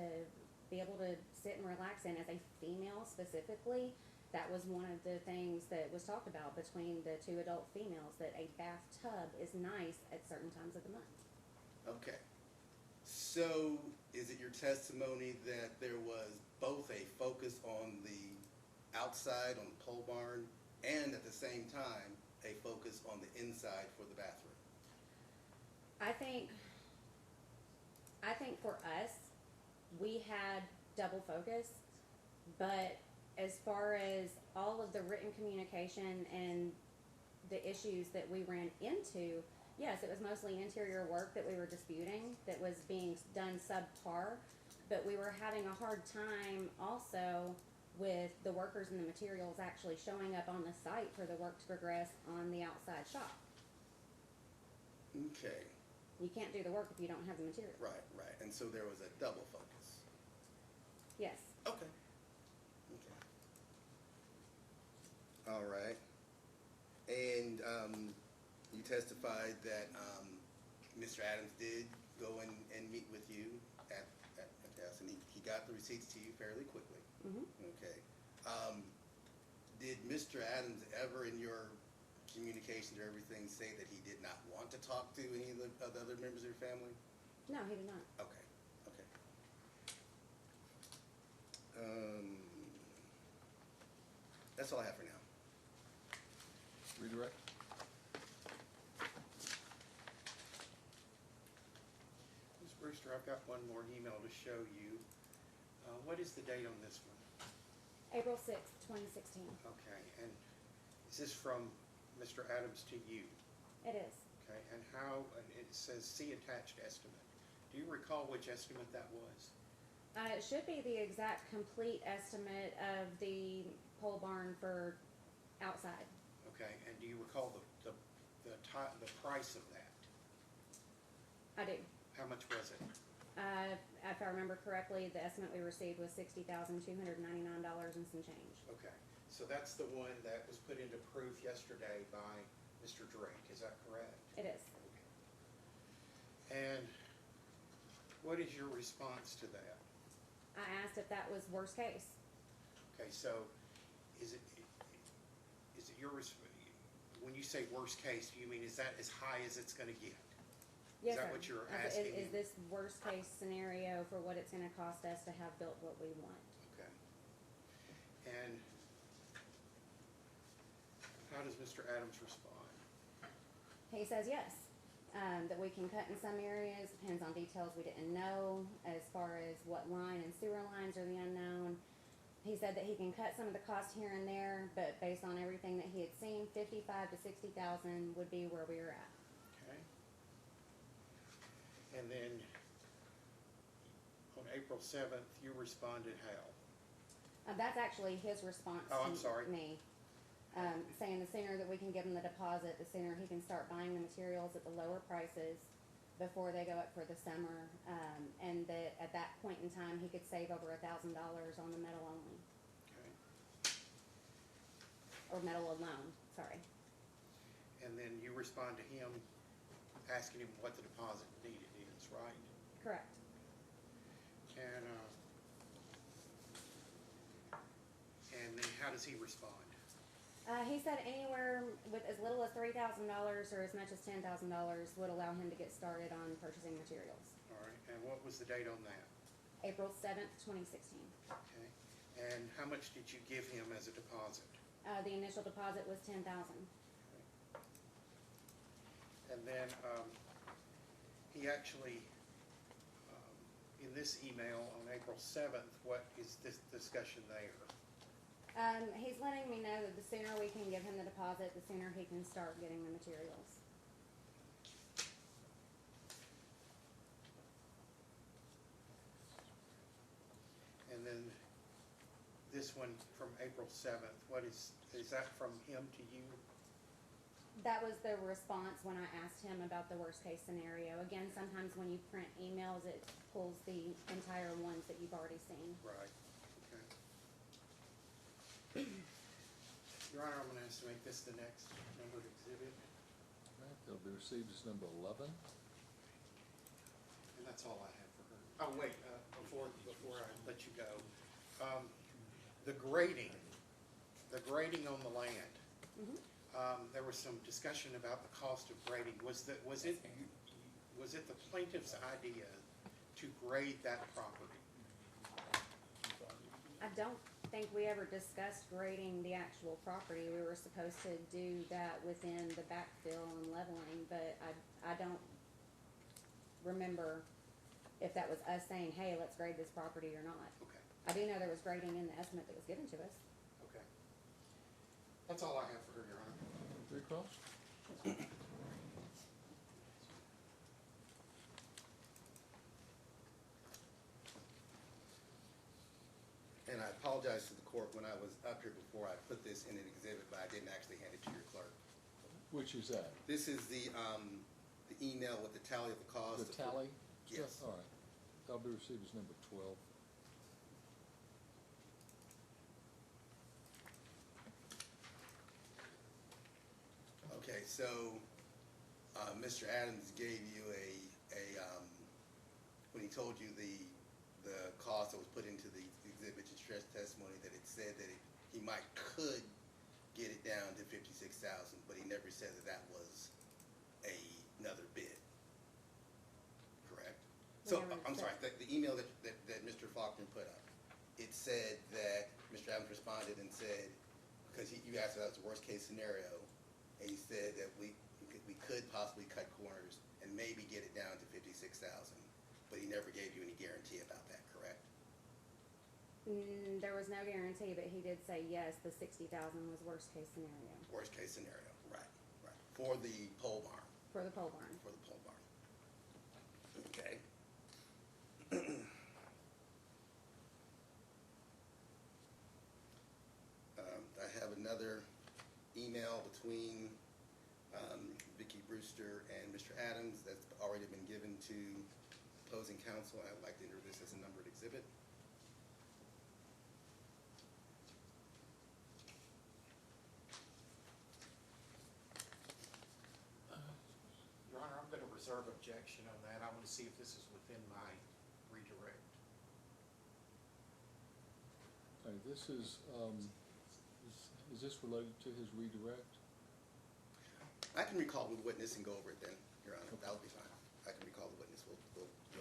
be able to sit and relax in. As a female specifically, that was one of the things that was talked about between the two adult females, that a bathtub is nice at certain times of the month. Okay. So is it your testimony that there was both a focus on the outside, on the pole barn, and at the same time, a focus on the inside for the bathroom? I think for us, we had double focus, but as far as all of the written communication and the issues that we ran into, yes, it was mostly interior work that we were disputing, that was being done subpar, but we were having a hard time also with the workers and the materials actually showing up on the site for the work to progress on the outside shop. Okay. You can't do the work if you don't have the material. Right, right. And so there was a double focus. Yes. Okay. Okay. All right. And you testified that Mr. Adams did go and meet with you at yes, and he got the receipts to you fairly quickly. Mm-hmm. Okay. Did Mr. Adams ever in your communications or everything say that he did not want to talk to any of the other members of your family? No, he did not. Okay, okay. That's all I have for now. Redirect. Ms. Brewster, I've got one more email to show you. What is the date on this one? April 6th, 2016. Okay, and is this from Mr. Adams to you? It is. Okay, and how, and it says see attached estimate. Do you recall which estimate that was? It should be the exact complete estimate of the pole barn for outside. Okay, and do you recall the price of that? I do. How much was it? If I I remember correctly, the estimate we received was $60,299 and some change. Okay, so that's the one that was put into proof yesterday by Mr. Drake, is that correct? It is. And what is your response to that? I asked if that was worst case. Okay, so is it your, when you say worst case, do you mean is that as high as it's gonna get? Yes, that sir. what you're I said, asking Is me? this worst case scenario for what it's gonna cost us to have built what we want? Okay. And how does Mr. Adams respond? He says yes, that we can cut in some areas, depends on details we didn't know, as far as what line and sewer lines are the unknown. He said that he can cut some of the cost here and there, but based on everything that he had seen, 55 to 60,000 would be where we were at. Okay. And then on April 7th, you responded how? That's actually his response Oh, I'm to sorry. me. Saying the sooner that we can give him the deposit, the sooner he can start buying the materials at the lower prices before they go up for the summer, and that at that point in time, he could save over $1,000 on the metal only, Okay. or metal alone, sorry. And then you respond to him asking him what the deposit needed is, right? Correct. And then how does he respond? He said anywhere with as little as $3,000 or as much as $10,000 would allow him to get started on purchasing materials. All right, and what was the date on that? April 7th, 2016. Okay. And how much did you give him as a deposit? The initial deposit was $10,000. And then he actually, in this email on April 7th, what is this discussion there? He's letting me know that the sooner we can give him the deposit, the sooner he can start getting the materials. And then this one from April 7th, what is that from him to you? That was the response when I asked him about the worst case scenario. Again, sometimes when you print emails, it pulls the entire ones that you've already seen. Right, okay. Your Honor, I'm gonna ask to make this the next numbered exhibit, All right, they'll be received as number 11. and that's all I have for her. Oh, wait, before I let you go, the grading on the land. Mhm. There was some discussion about the cost of grading. Was it the plaintiff's idea to grade that property? I don't think we ever discussed grading the actual property. We were supposed to do that within the backfill and leveling, but I don't remember if that was us saying, hey, let's grade this property or not. Okay, I do know there was grading in the estimate that was given to us. okay. That's all I have for her, Your Honor. Three Cross? And I apologize to the court when I was up here before, I put this in an exhibit, but I didn't actually hand it to your clerk. Which is that? This is the email with the tally of the cost. The tally? Yes. All right. They'll be received as number 12. Okay, so, Mr. Adams gave you when he told you the cost that was put into the exhibit to stress testimony, that it said that he could get it down to 56,000, but he never said that was another bid. Correct? So, I'm sorry, the email that Mr. Faulkner put up, it said that Mr. Adams responded and said, because you asked if that was the worst case scenario, and he said that we could possibly cut corners and maybe get it down to 56,000, but he never gave you any guarantee about that, correct? There was no guarantee, but he did say yes, the 60,000 was worst case scenario. Worst case scenario, right. For the pole barn. For the pole barn. For the pole barn. Okay. I have another email between Vicki Brewster and Mr. Adams that's already been given to opposing opposing counsel, I'd like to enter this as a numbered exhibit. Your Honor, I'm gonna reserve objection on that. I wanna see if this is within my redirect. Okay, this is this related to his redirect? I can recall the witness and go over it then, Your Honor. That'll be fine. I can recall the witness. We'll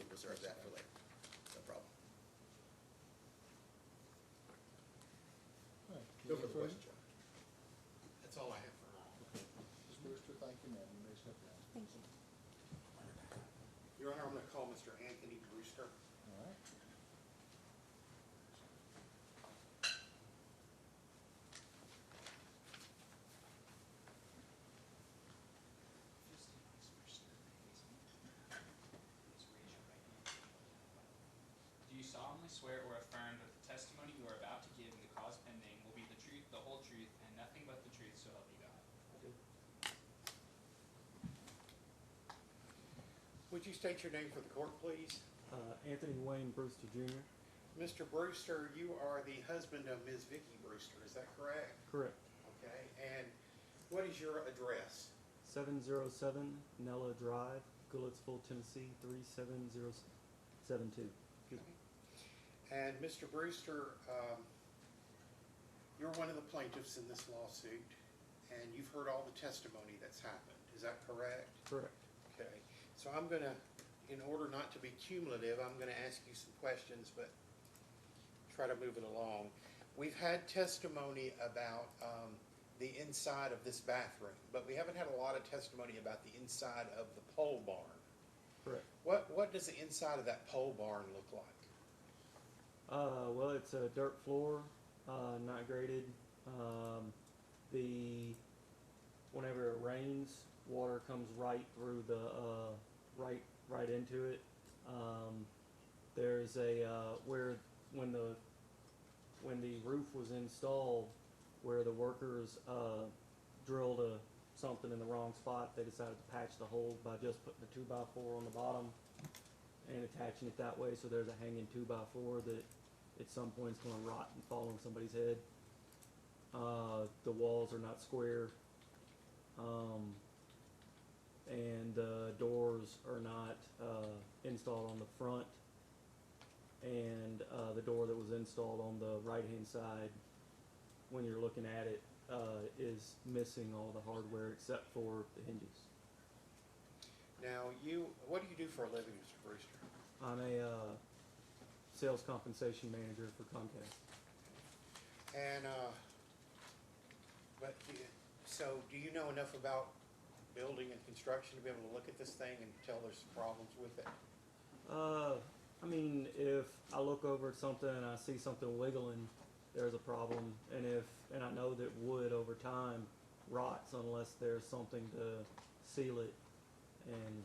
reserve that for later. No problem. All right. Go for Any the further? question, John. That's all I have for her. Okay. Ms. Brewster, thank you, ma'am. You may step down. Thank you. Your Honor, I'm gonna call Mr. Anthony Brewster. All right. Do you solemnly swear or affirm that the testimony you are about to give in the cause pending will be the truth, the whole truth, and nothing but the truth, so help you God? Would you state your name for the court, please? Anthony Wayne Brewster Jr. Mr. Brewster, you are the husband of Ms. Vicky Brewster, is that correct? Correct. Okay, and what is your address? 707 Nella Drive, Goodlettsville, Tennessee 37072. And Mr. Brewster, you're one of the plaintiffs in this lawsuit, and you've heard all the testimony that's happened, is that correct? Correct. Okay, so I'm gonna, in order not to be cumulative, I'm gonna ask you some questions, but try to move it along. We've had testimony about the inside of this bathroom, but we haven't had a lot of testimony about the inside of the pole barn. Correct. What does the inside of that pole barn look like? Well, it's a dirt floor, not graded. Whenever it rains, water comes right through the right into it. There's a when the roof was installed, where the workers drilled something in the wrong spot, they decided to patch the hole by just putting a 2x4 on the bottom and attaching it that way. So there's a hanging 2x4 that at some point is going to rot and fall on somebody's head. The walls are not square, and the doors are not installed on the front, and the door that was installed on the right hand side, when you're looking at it, is missing all the hardware except for the hinges. Now, what do you do for a living, Mr. Brewster? I'm a sales compensation manager for Comcast. And, so do you know enough about building and construction to be able to look at this thing and tell there's problems with it? I mean, if I look over at something and I see something wiggling, there's a problem. And I know that wood over time rots unless there's something to seal it. And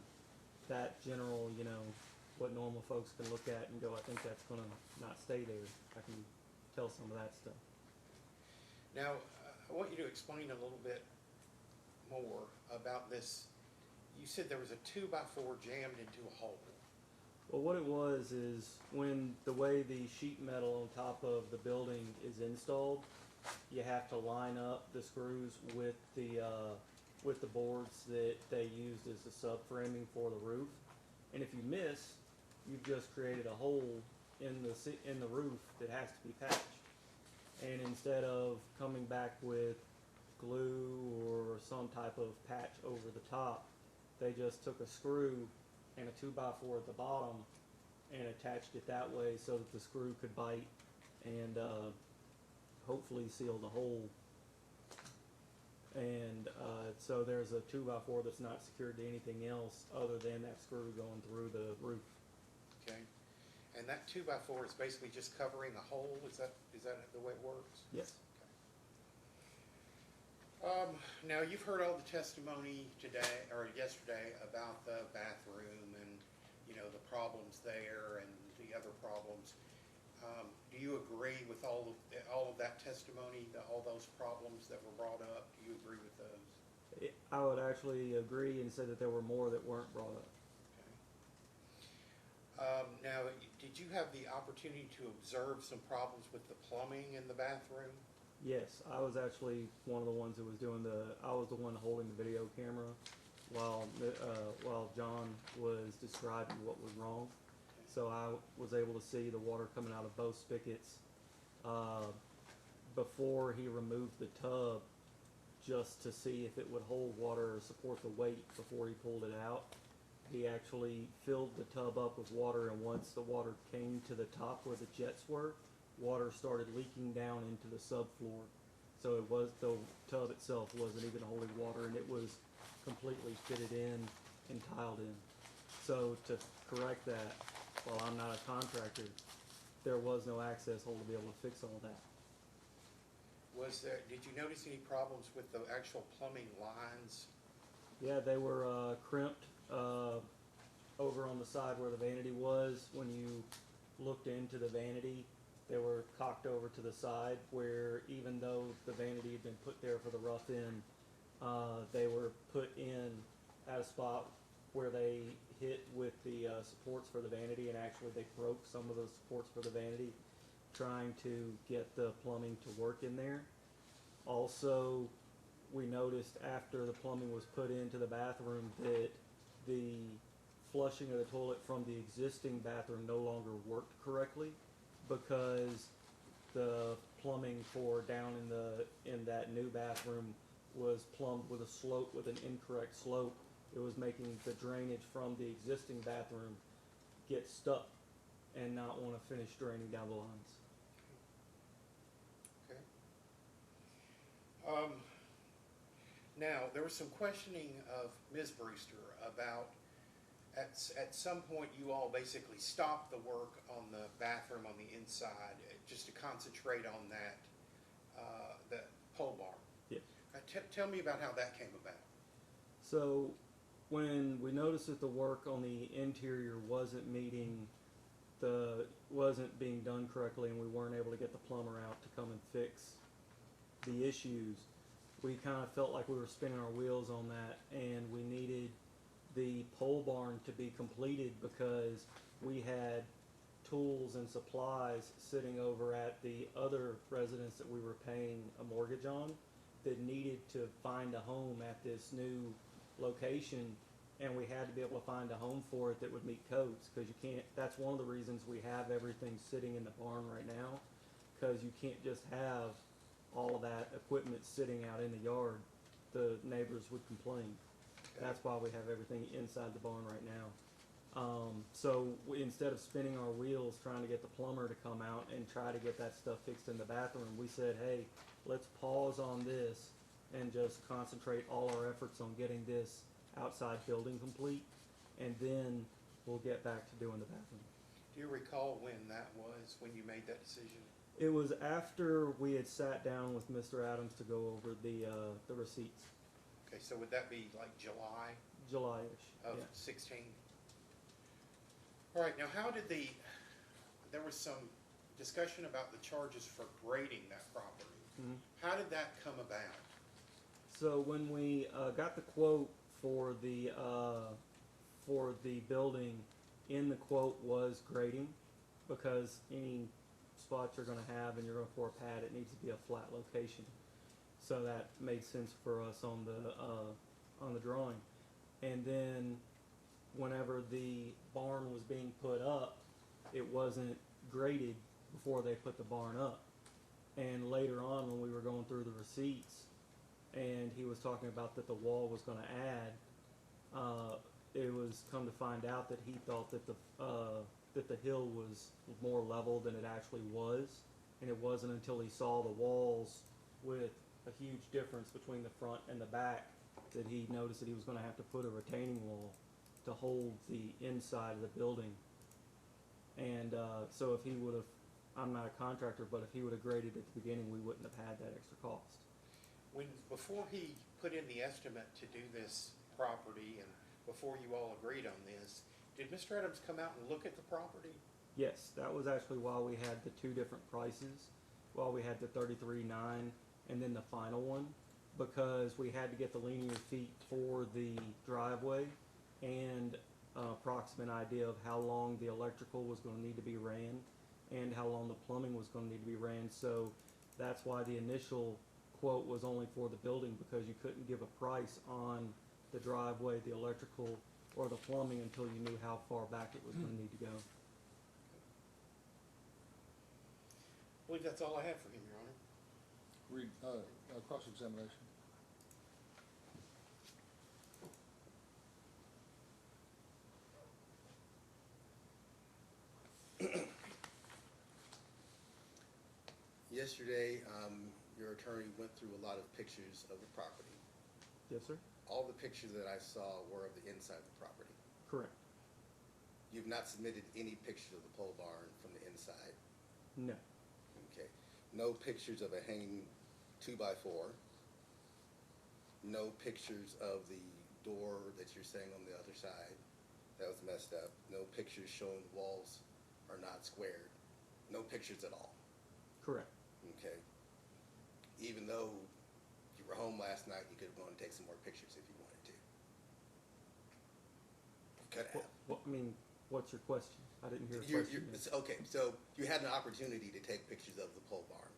that general, what normal folks can look at and go, I think that's gonna not stay there. I can tell some of that stuff. Now, I want you to explain a little bit more about this. You said there was a 2x4 jammed into a hole. Well, what it was is when the way the sheet metal on top of the building is installed, you have to line up the screws with the boards that they used as the subframing for the roof. And if you miss, you've just created a hole in the roof that has to be patched. And instead of coming back with glue or some type of patch over the top, they just took a screw and a 2x4 at the bottom and attached it that way so that the screw could bite and hopefully seal the hole. And so there's a 2x4 that's not secured to anything else other than that screw going through the roof. Okay. And that 2x4 is basically just covering a hole? Is that the way it works? Yes. Okay. Now, you've heard all the testimony today, or yesterday, about the bathroom and, the problems there and the other problems. Do you agree with all of that testimony, all those problems that were brought up? Do you agree with those? I would actually agree and say that there were more that weren't brought up. Okay. you have the opportunity to observe some problems with the plumbing in the bathroom? Yes, I was actually one of the ones who was I was the one holding the video camera while John was describing what was wrong. So I was able to see the water coming out of both spigots before he removed the tub, just to see if it would hold water or support the weight before he pulled it out. He actually filled the tub up with water, and once the water came to the top where the jets were, water started leaking down into the subfloor. So the tub itself wasn't even holding water, and it was completely fitted in and tiled in. So to correct that, while I'm not a contractor, there was no access hole to be able to fix all that. Did you notice any problems with the actual plumbing lines? Yeah, they were crimped over on the side where the vanity was. When you looked into the vanity, they were cocked over to the side, where even though the vanity had been put there for the rough in, they were put in at a spot where they hit with the supports for the vanity, and actually they broke some of those supports for the vanity trying to get the plumbing to work in there. Also, we noticed after the plumbing was put into the bathroom that the flushing of the toilet from the existing bathroom no longer worked correctly, because the plumbing for down in that new bathroom was plumbed with an incorrect slope. It was making the drainage from the existing bathroom get stuck and not want to finish draining down the lines. Okay. Now, there was some questioning of Ms. Brewster about at some point you all basically stopped the work on the bathroom on the inside just to concentrate on the pole barn. Yes. Tell me about how that came about. So when we noticed that the work on the interior wasn't being done correctly, and we weren't able to get the plumber out to come and fix the issues, we kind of felt like we were spinning our wheels on that, and we needed the pole barn to be completed because we had tools and supplies sitting over at the other residence that we were paying a mortgage on that needed to find a home at this new location, and we had to be able to find a home for it that would meet codes, because that's one of the reasons we have everything sitting in the barn right now, because you can't just have all of that equipment sitting out in the yard. The neighbors would complain. That's why we have everything inside the barn right now. So instead of spinning our wheels trying to get the plumber to come out and try to get that stuff fixed in the bathroom, we said, hey, let's pause on this and just concentrate all our efforts on getting this outside building complete, and then we'll get back to doing the bathroom. Do you recall when that was, when you made that decision? It was after we had sat down with Mr. Adams to go over the receipts. Okay, so would that be like July-ish. of Yeah. 16? All right, now there was some discussion about the charges for grading that property. Mhm. How did that come about? So when we got the quote for the building, in the quote was grading, because any spots you're going to have and you're going to pour a pad, it needs to be a flat location. So that made sense for us on the drawing. And then whenever the barn was being put up, it wasn't graded before they put the barn up. And later on, when we were going through the receipts, and he was talking about that the wall was going to add, it was come to find out that he thought that the hill was more level than it actually was, and it wasn't until he saw the walls with a huge difference between the front and the back that he noticed that he was going to have to put a retaining wall to hold the inside of the building. And so if he would have, I'm not a contractor, but if he would have graded at the beginning, we wouldn't have had that extra cost. Before he put in the estimate to do this property, and before you all agreed on this, did Mr. Adams come out and look at the property? Yes, that was actually why we had the two different prices. While we had the 33.9 and then the final one, because we had to get the linear feet for the driveway and approximate idea of how long the electrical was going to need to be ran and how long the plumbing was going to need to be ran. So that's why the initial quote was only for the building, because you couldn't give a price on the driveway, the electrical, or the plumbing until you knew how far back it was going to need to go. I believe that's all I have for him, Your Honor. Cross-examination. Yesterday, your attorney went through a lot of pictures of the property. Yes, sir? All the pictures that I saw were of the inside of the property. Correct. You've not submitted any pictures of the pole barn from the inside. No. Okay. No pictures of a hanging 2x4. No pictures of the door that you're saying on the other side that was messed up. No pictures showing the walls are not squared. No pictures at all. Correct. Okay. Even though you were home last night, you could have gone and take some more pictures if you wanted to. You could have. I mean, what's your question? I didn't hear a question. Okay, so you had an opportunity to take pictures of the pole barn,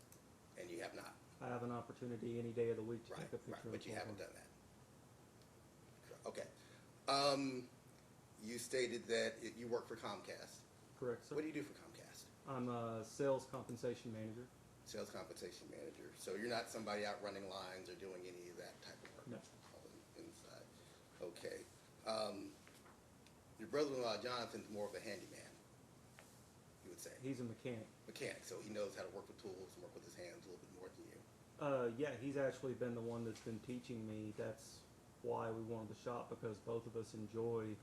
and you have not. I have an opportunity any day of the week to Right, take a picture right, of but the you pole haven't barn. done that. Okay. You stated that you work for Comcast. Correct, sir. What do you do for Comcast? I'm a sales compensation manager. Sales compensation manager. So you're not somebody out running lines or doing any of that type of work? No. All inside. Okay. Your brother-in-law Jonathan's more of a handyman, you would say. He's a mechanic. Mechanic, so he knows how to work with tools and work with his hands a little bit more than you. Yeah, he's actually been the one that's been teaching me. That's why we wanted the shop, because both of us enjoy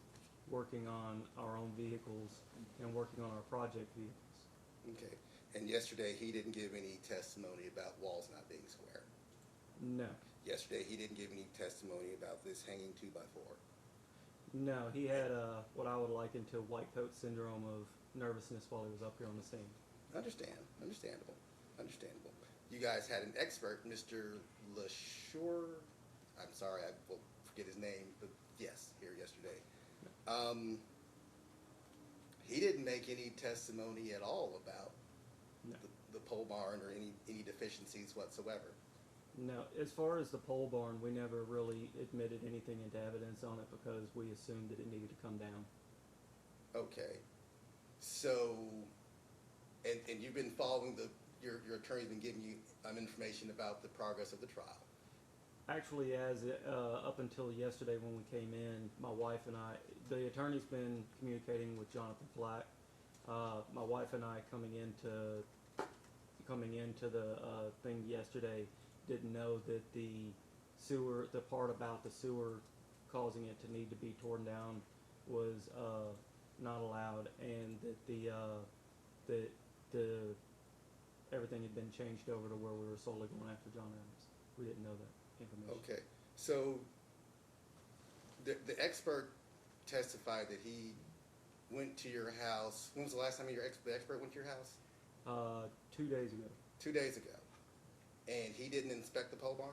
working on our own vehicles and working on our project vehicles. Okay. And yesterday he didn't give any testimony about walls not being square. No. Yesterday he didn't give any testimony about this hanging 2x4. No, he had what I would liken to white coat syndrome of nervousness while he was up here on the scene. Understandable. You guys had an expert, Mr. LaSure. I'm sorry, I will forget his name, but yes, here yesterday. He didn't make any testimony at all about No. the pole barn or any deficiencies whatsoever. No, as far as the pole barn, we never really admitted anything into evidence on it because we assumed that it needed to come down. Okay. So, and you've been following your attorney's been giving you information about the progress of the trial. Actually, up until yesterday when we came in, my wife and I, the attorney's been communicating with Jonathan Flack. My wife and I coming into the thing yesterday, didn't know that the part about the sewer causing it to need to be torn down was not allowed, and that everything had been changed over to where we were solely going after John Adams. We didn't know that information. Okay. So the expert testified that he went to your house. When was the last time the expert went to your house? 2 days ago. 2 days ago. And he didn't inspect the pole barn?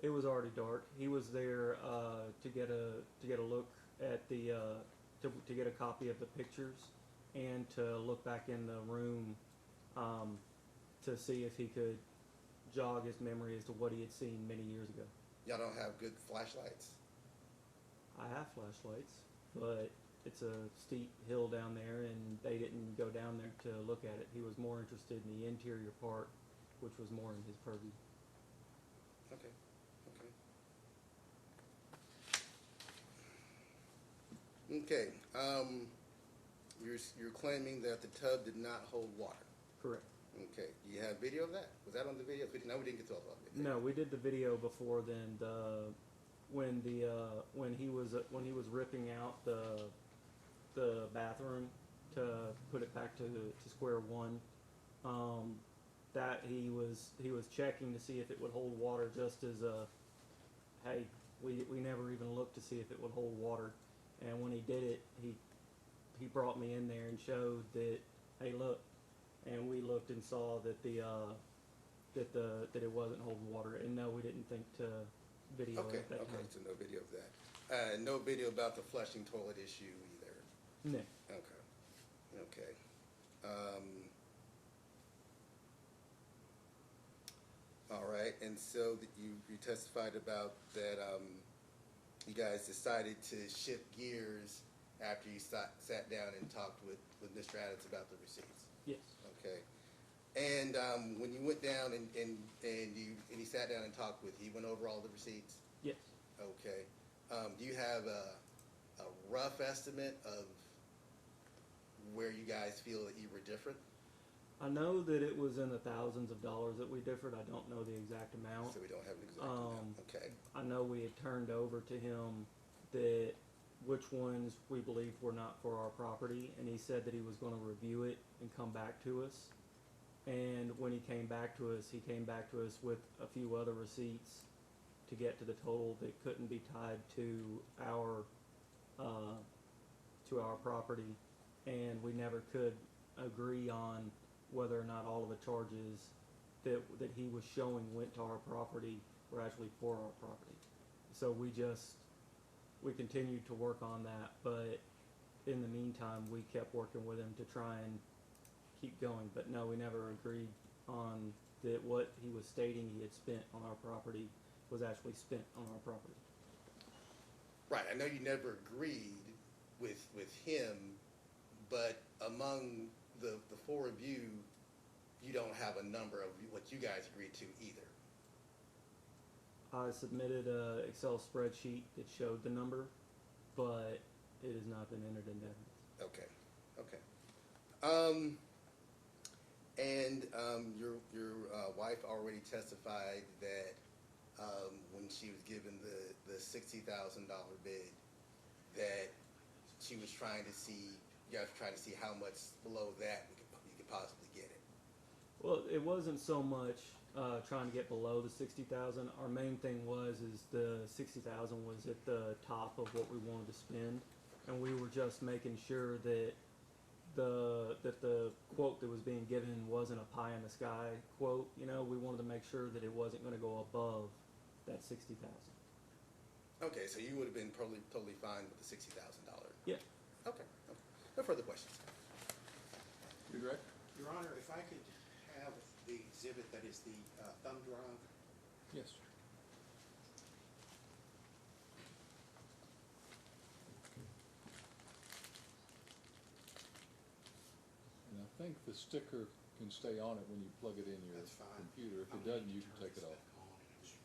It was already dark. He was there to get a look at the to get a copy of the pictures and to look back in the room to see if he could jog his memory as to what he had seen many years ago. Y'all don't have good flashlights? I have flashlights, but it's a steep hill down there, and they didn't go down there to look at it. He was more interested in the interior part, which was more in his purview. Okay. Okay. You're claiming that the tub did not hold water. Correct. Okay. Do you have video of that? Was that on the video? No, we didn't get to all of it. No, we did the video before then. When he was ripping out the bathroom to put it back to square one. That he was checking to see if it would hold water, just as hey, we never even looked to see if it would hold water. And when he did it, he brought me in there and showed that, hey, look. And we looked and saw that that it wasn't holding water. And no, we didn't think to video Okay. it at that Okay. time. So no video of that. No video about the flushing toilet issue either. Nick. Okay. All right, and so that you testified about that, you guys decided to shift gears after you sat down and talked with Mr. Adams about the receipts. Yes. Okay. And when you went down and he sat down and talked with you, he went over all the receipts? Yes. Okay. Do you have a rough estimate of where you guys feel that you were different? I know that it was in the thousands of dollars that we differed. I don't know the exact amount. So we don't have an exact amount. Okay. I know we had turned over to him that which ones we believed were not for our property, and he said that he was going to review it and come back to us. And when he came back to us with a few other receipts to get to the total that couldn't be tied to our property, and we never could agree on whether or not all of the charges that he was showing went to our property were actually for our property. So we continued to work on that, but in the meantime, we kept working with him to try and keep going. But no, we never agreed on that what he was stating he had spent on our property was actually spent on our property. Right. I know you never agreed with him, but among the four of you, you don't have a number of what you guys agreed to either. I submitted a Excel spreadsheet that showed the number, but it has not been entered into evidence. Okay. And your wife already testified that when she was given the $60,000 bid, that she was trying to see, you guys were trying to see how much below that you could possibly get it. Well, it wasn't so much trying to get below the 60,000. Our main thing is the 60,000 was at the top of what we wanted to spend, and we were just making sure that the quote that was being given wasn't a pie in the sky quote. You know, we wanted to make sure that it wasn't going to go above that 60,000. Okay, so you would have been totally fine with the $60,000. Yeah. Okay. No further questions. You direct? Your Honor, if I could have the exhibit that is the thumb drive. Yes. And I think the sticker can stay on it when you plug it in your That's fine. computer. If I'm it gonna doesn't, you turn can take this it off. back on and I'm sure-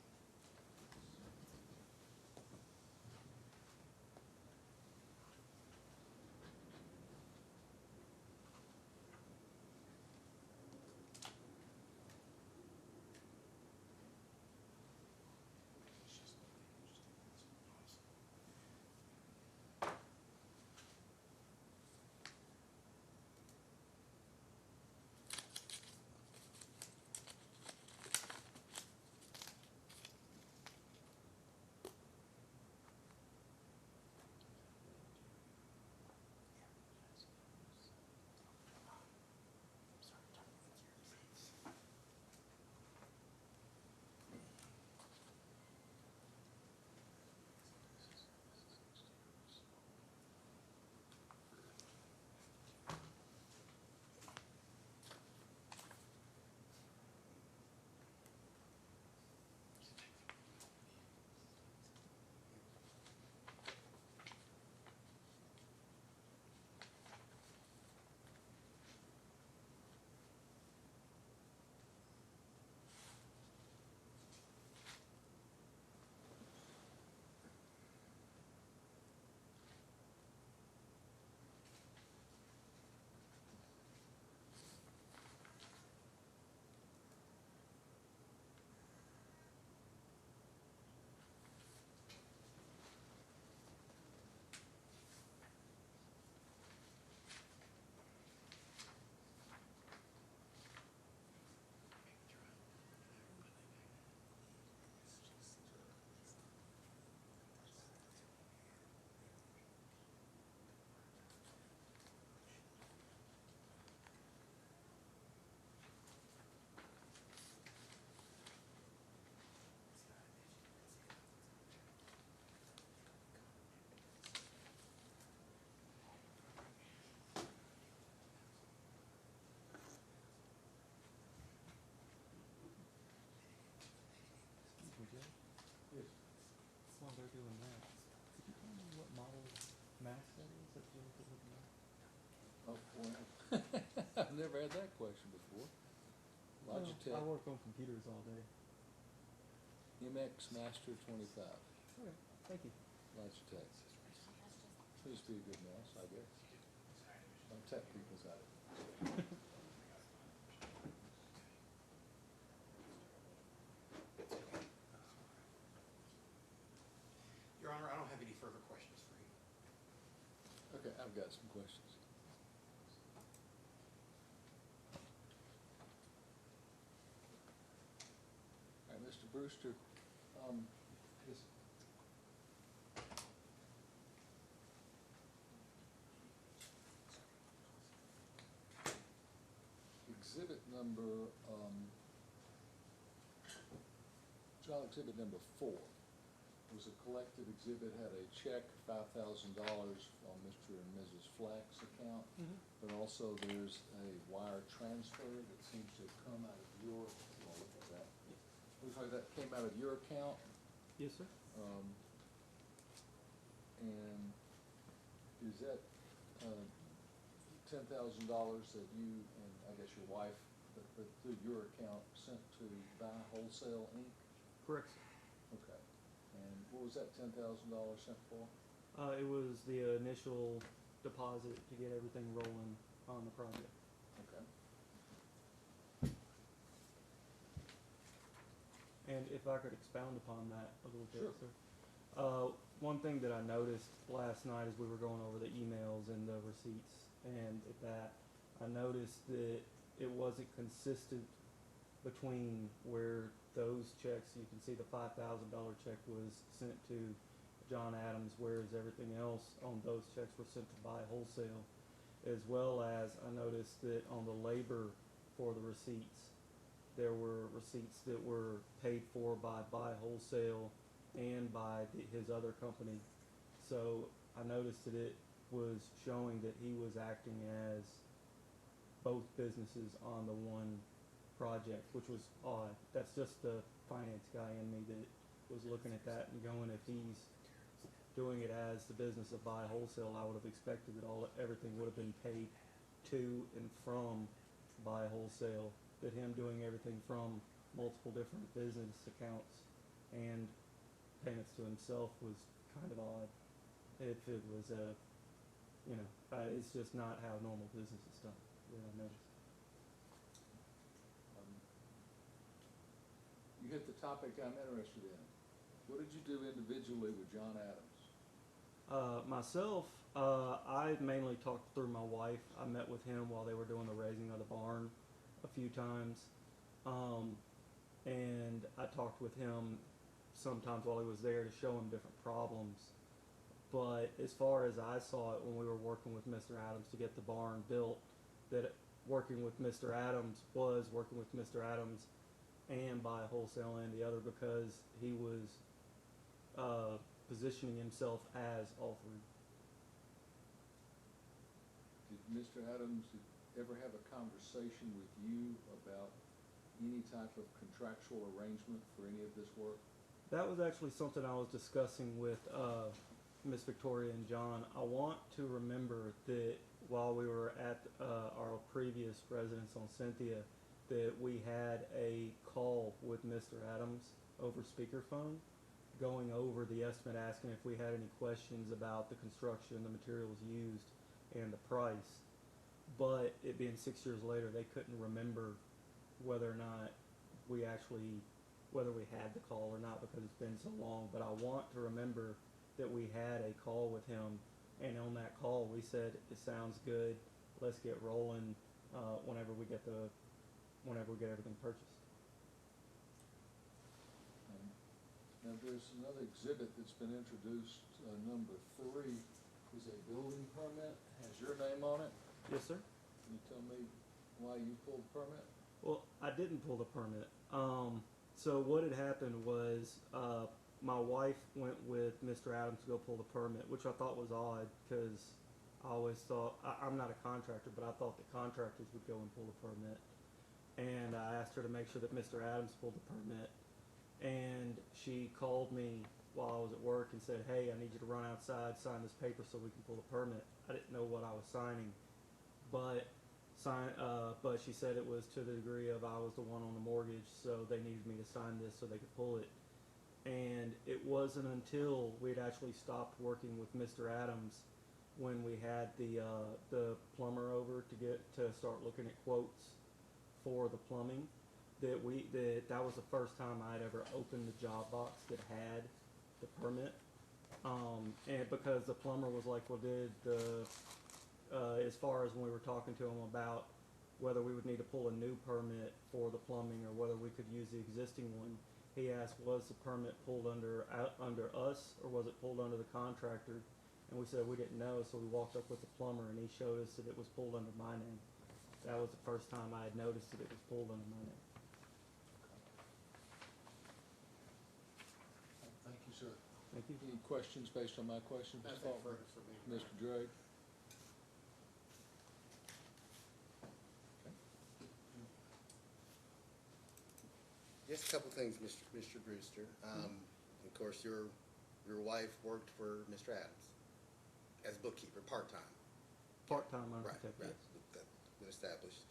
never had that question before. I Logitech work on computers all day. MX Master 25. Okay, thank you. Logitech. Used to be a good mouse, I guess. Some tech people got it. Your Honor, I don't have any further questions for you. Okay, I've got some questions. All right, Mr. Brewster, this exhibit number, trial exhibit number 4 was a collected exhibit, had a check, $5,000 on Mr. and Mrs. Flack's account, but also there's a wire transfer that seems to have come out of your, well, look at that. Looks like that came out of your account, Yes, sir. and is that, $10,000 that you and I guess your wife, but through your account sent to Buy Wholesale Inc.? Correct, sir. Okay, and what was that $10,000 sent for? It was the initial deposit to get everything rolling on the project. Okay. And if I could expound upon that a little bit, Sure. sir. One thing that I noticed last night as we were going over the emails and the receipts and that, I noticed that it wasn't consistent between where those checks, you can see the $5,000 check was sent to John Adams, whereas everything else on those checks were sent to Buy Wholesale, as well as I noticed that on the labor for the receipts, there were receipts that were paid for by Buy Wholesale and by his other company. So I noticed that it was showing that he was acting as both businesses on the one project, which was odd. That's just the finance guy in me that was looking at that and going, if he's doing it as the business of Buy Wholesale, I would have expected that everything would have been paid to and from Buy Wholesale. That him doing everything from multiple different business accounts and payments to himself was kind of odd. If it was it's just not how normal business is done, that I noticed. You hit the topic I'm interested in. What did you do individually with John Adams? Myself, I mainly talked through my wife. I met with him while they were doing the raising of the barn a few times. And I talked with him sometimes while he was there to show him different problems. But as far as I saw it when we were working with Mr. Adams to get the barn built, that working with Mr. Adams was working with Mr. Adams and Buy Wholesale and the other, because he was positioning himself as all three. Did Mr. Adams ever have a conversation with you about any type of contractual arrangement for any of this work? That was actually something I was discussing with Miss Victoria and John. I want to remember that while we were at our previous residence on Cynthia, that we had a call with Mr. Adams over speakerphone, going over the estimate, asking if we had any questions about the construction, the materials used, and the price. But it being 6 years later, they couldn't remember whether or not whether we had the call or not, because it's been so long. But I want to remember that we had a call with him, and on that call we said, it sounds good, let's get rolling whenever we get everything purchased. Now there's another exhibit that's been introduced, number 3, is a building permit, has your name on it. Yes, sir. Can you tell me why you pulled the permit? Well, I didn't pull the permit. So what had happened was my wife went with Mr. Adams to go pull the permit, which I thought was odd, because I always thought, I'm not a contractor, but I thought the contractors would go and pull the permit. And I asked her to make sure that Mr. Adams pulled the permit. And she called me while I was at work and said, hey, I need you to run outside, sign this paper so we can pull the permit. I didn't know what I was signing. But but she said it was to the degree of I was the one on the mortgage, so they needed me to sign this so they could pull it. And it wasn't until we'd actually stopped working with Mr. Adams when we had the plumber over to start looking at quotes for the plumbing that that was the first time I'd ever opened the job box that had the permit. And because the plumber was like, well, as far as when we were talking to him about whether we would need to pull a new permit for the plumbing or whether we could use the existing one, he asked, was the permit pulled under us or was it pulled under the contractor? And we said we didn't know, so we walked up with the plumber and he showed us that it was pulled under my name. That was the first time I had noticed that it was pulled under my name. Thank you, sir. Thank you. Any questions based on my questions, Mr. Nothing Faulkner? further for me. Mr. Drake? Just a couple things, Mr. Brewster. Of course, your wife worked for Mr. Adams as bookkeeper, part-time. Part-time Right, architect, right, yes. that's been established.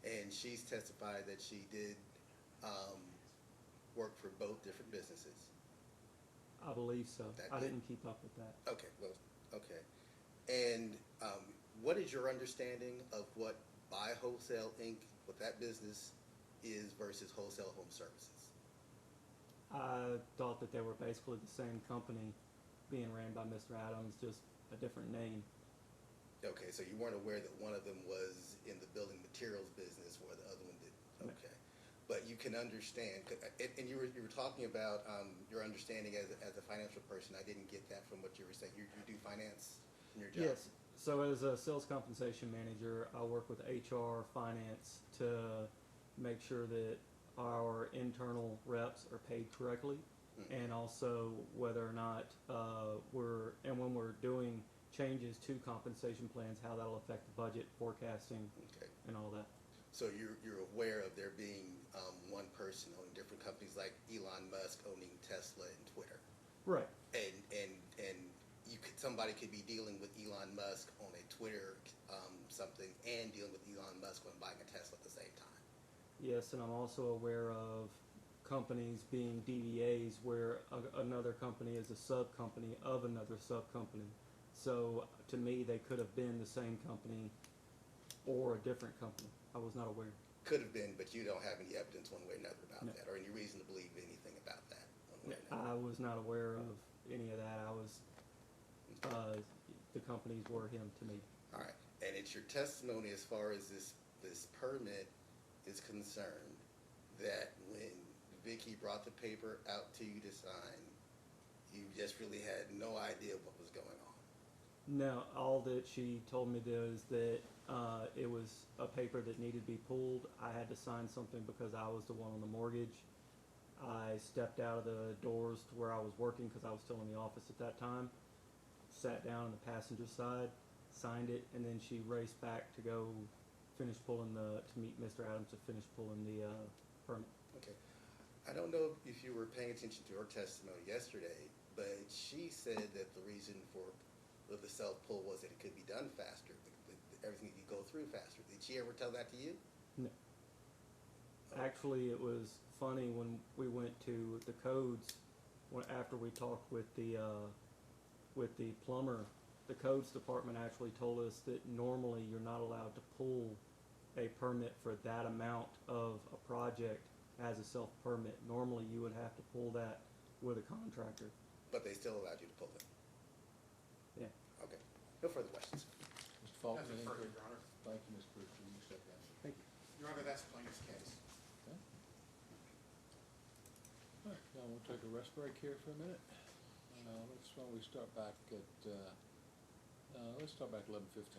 And she's testified that she did work for both different businesses. I believe so. That I did- didn't keep up with that. Okay, well, okay. And what is your understanding of what Buy Wholesale Inc., what that business is versus Wholesale Home Services? I thought that they were basically the same company being ran by Mr. Adams, just a different name. Okay, so you weren't aware that one of them was in the building materials business where the other one did, No. okay. But you can understand, and you were talking about your understanding as a financial person. I didn't get that from what you were saying. You do finance in your job? Yes. So as a sales compensation manager, I work with HR, finance to make sure that our internal reps are paid correctly, and also whether or not when we're doing changes to compensation plans, how that'll affect the budget, forecasting, Okay. and all that. So you're aware of there being one person owning different companies like Elon Musk owning Tesla and Twitter, Right. and somebody could be dealing with Elon Musk on a Twitter something and dealing with Elon Musk when buying a Tesla at the same time. Yes, and I'm also aware of companies being DBAs where another company is a sub-company of another sub-company. So to me, they could have been the same company or a different company. I was not aware. Could have been, but you don't have any evidence one way or another about No. that, or any reason to believe anything about that one way or another. I was not aware of any of that. The companies were him to me. All right, and it's your testimony as far as this permit is concerned, that when Vicky brought the paper out to you to sign, you just really had no idea what was going on. No, all that she told me is that it was a paper that needed to be pulled. I had to sign something because I was the one on the mortgage. I stepped out of the doors to where I was working because I was still in the office at that time, sat down on the passenger side, signed it, and then she raced back to go to meet Mr. Adams to finish pulling the permit. Okay. I don't know if you were paying attention to her testimony yesterday, but she said that the reason for the self-pull was that it could be done faster, everything could go through faster. Did she ever tell that to you? No. Oh. Actually, it was funny when we went to the codes, after we talked with the plumber, the codes department actually told us that normally you're not allowed to pull a permit for that amount of a project as a self-permit. Normally you would have to pull that with a contractor. But they still allowed you to pull it? Yeah. Okay. No further questions. Mr. Faulkner? Nothing any further, further? Your Honor. Thank you, Ms. Brewster. You step down. Thank you. Your Honor, that's plaintiff's case. Okay. All right, now we'll take a rest break here for a minute. Let's start back at 11:15.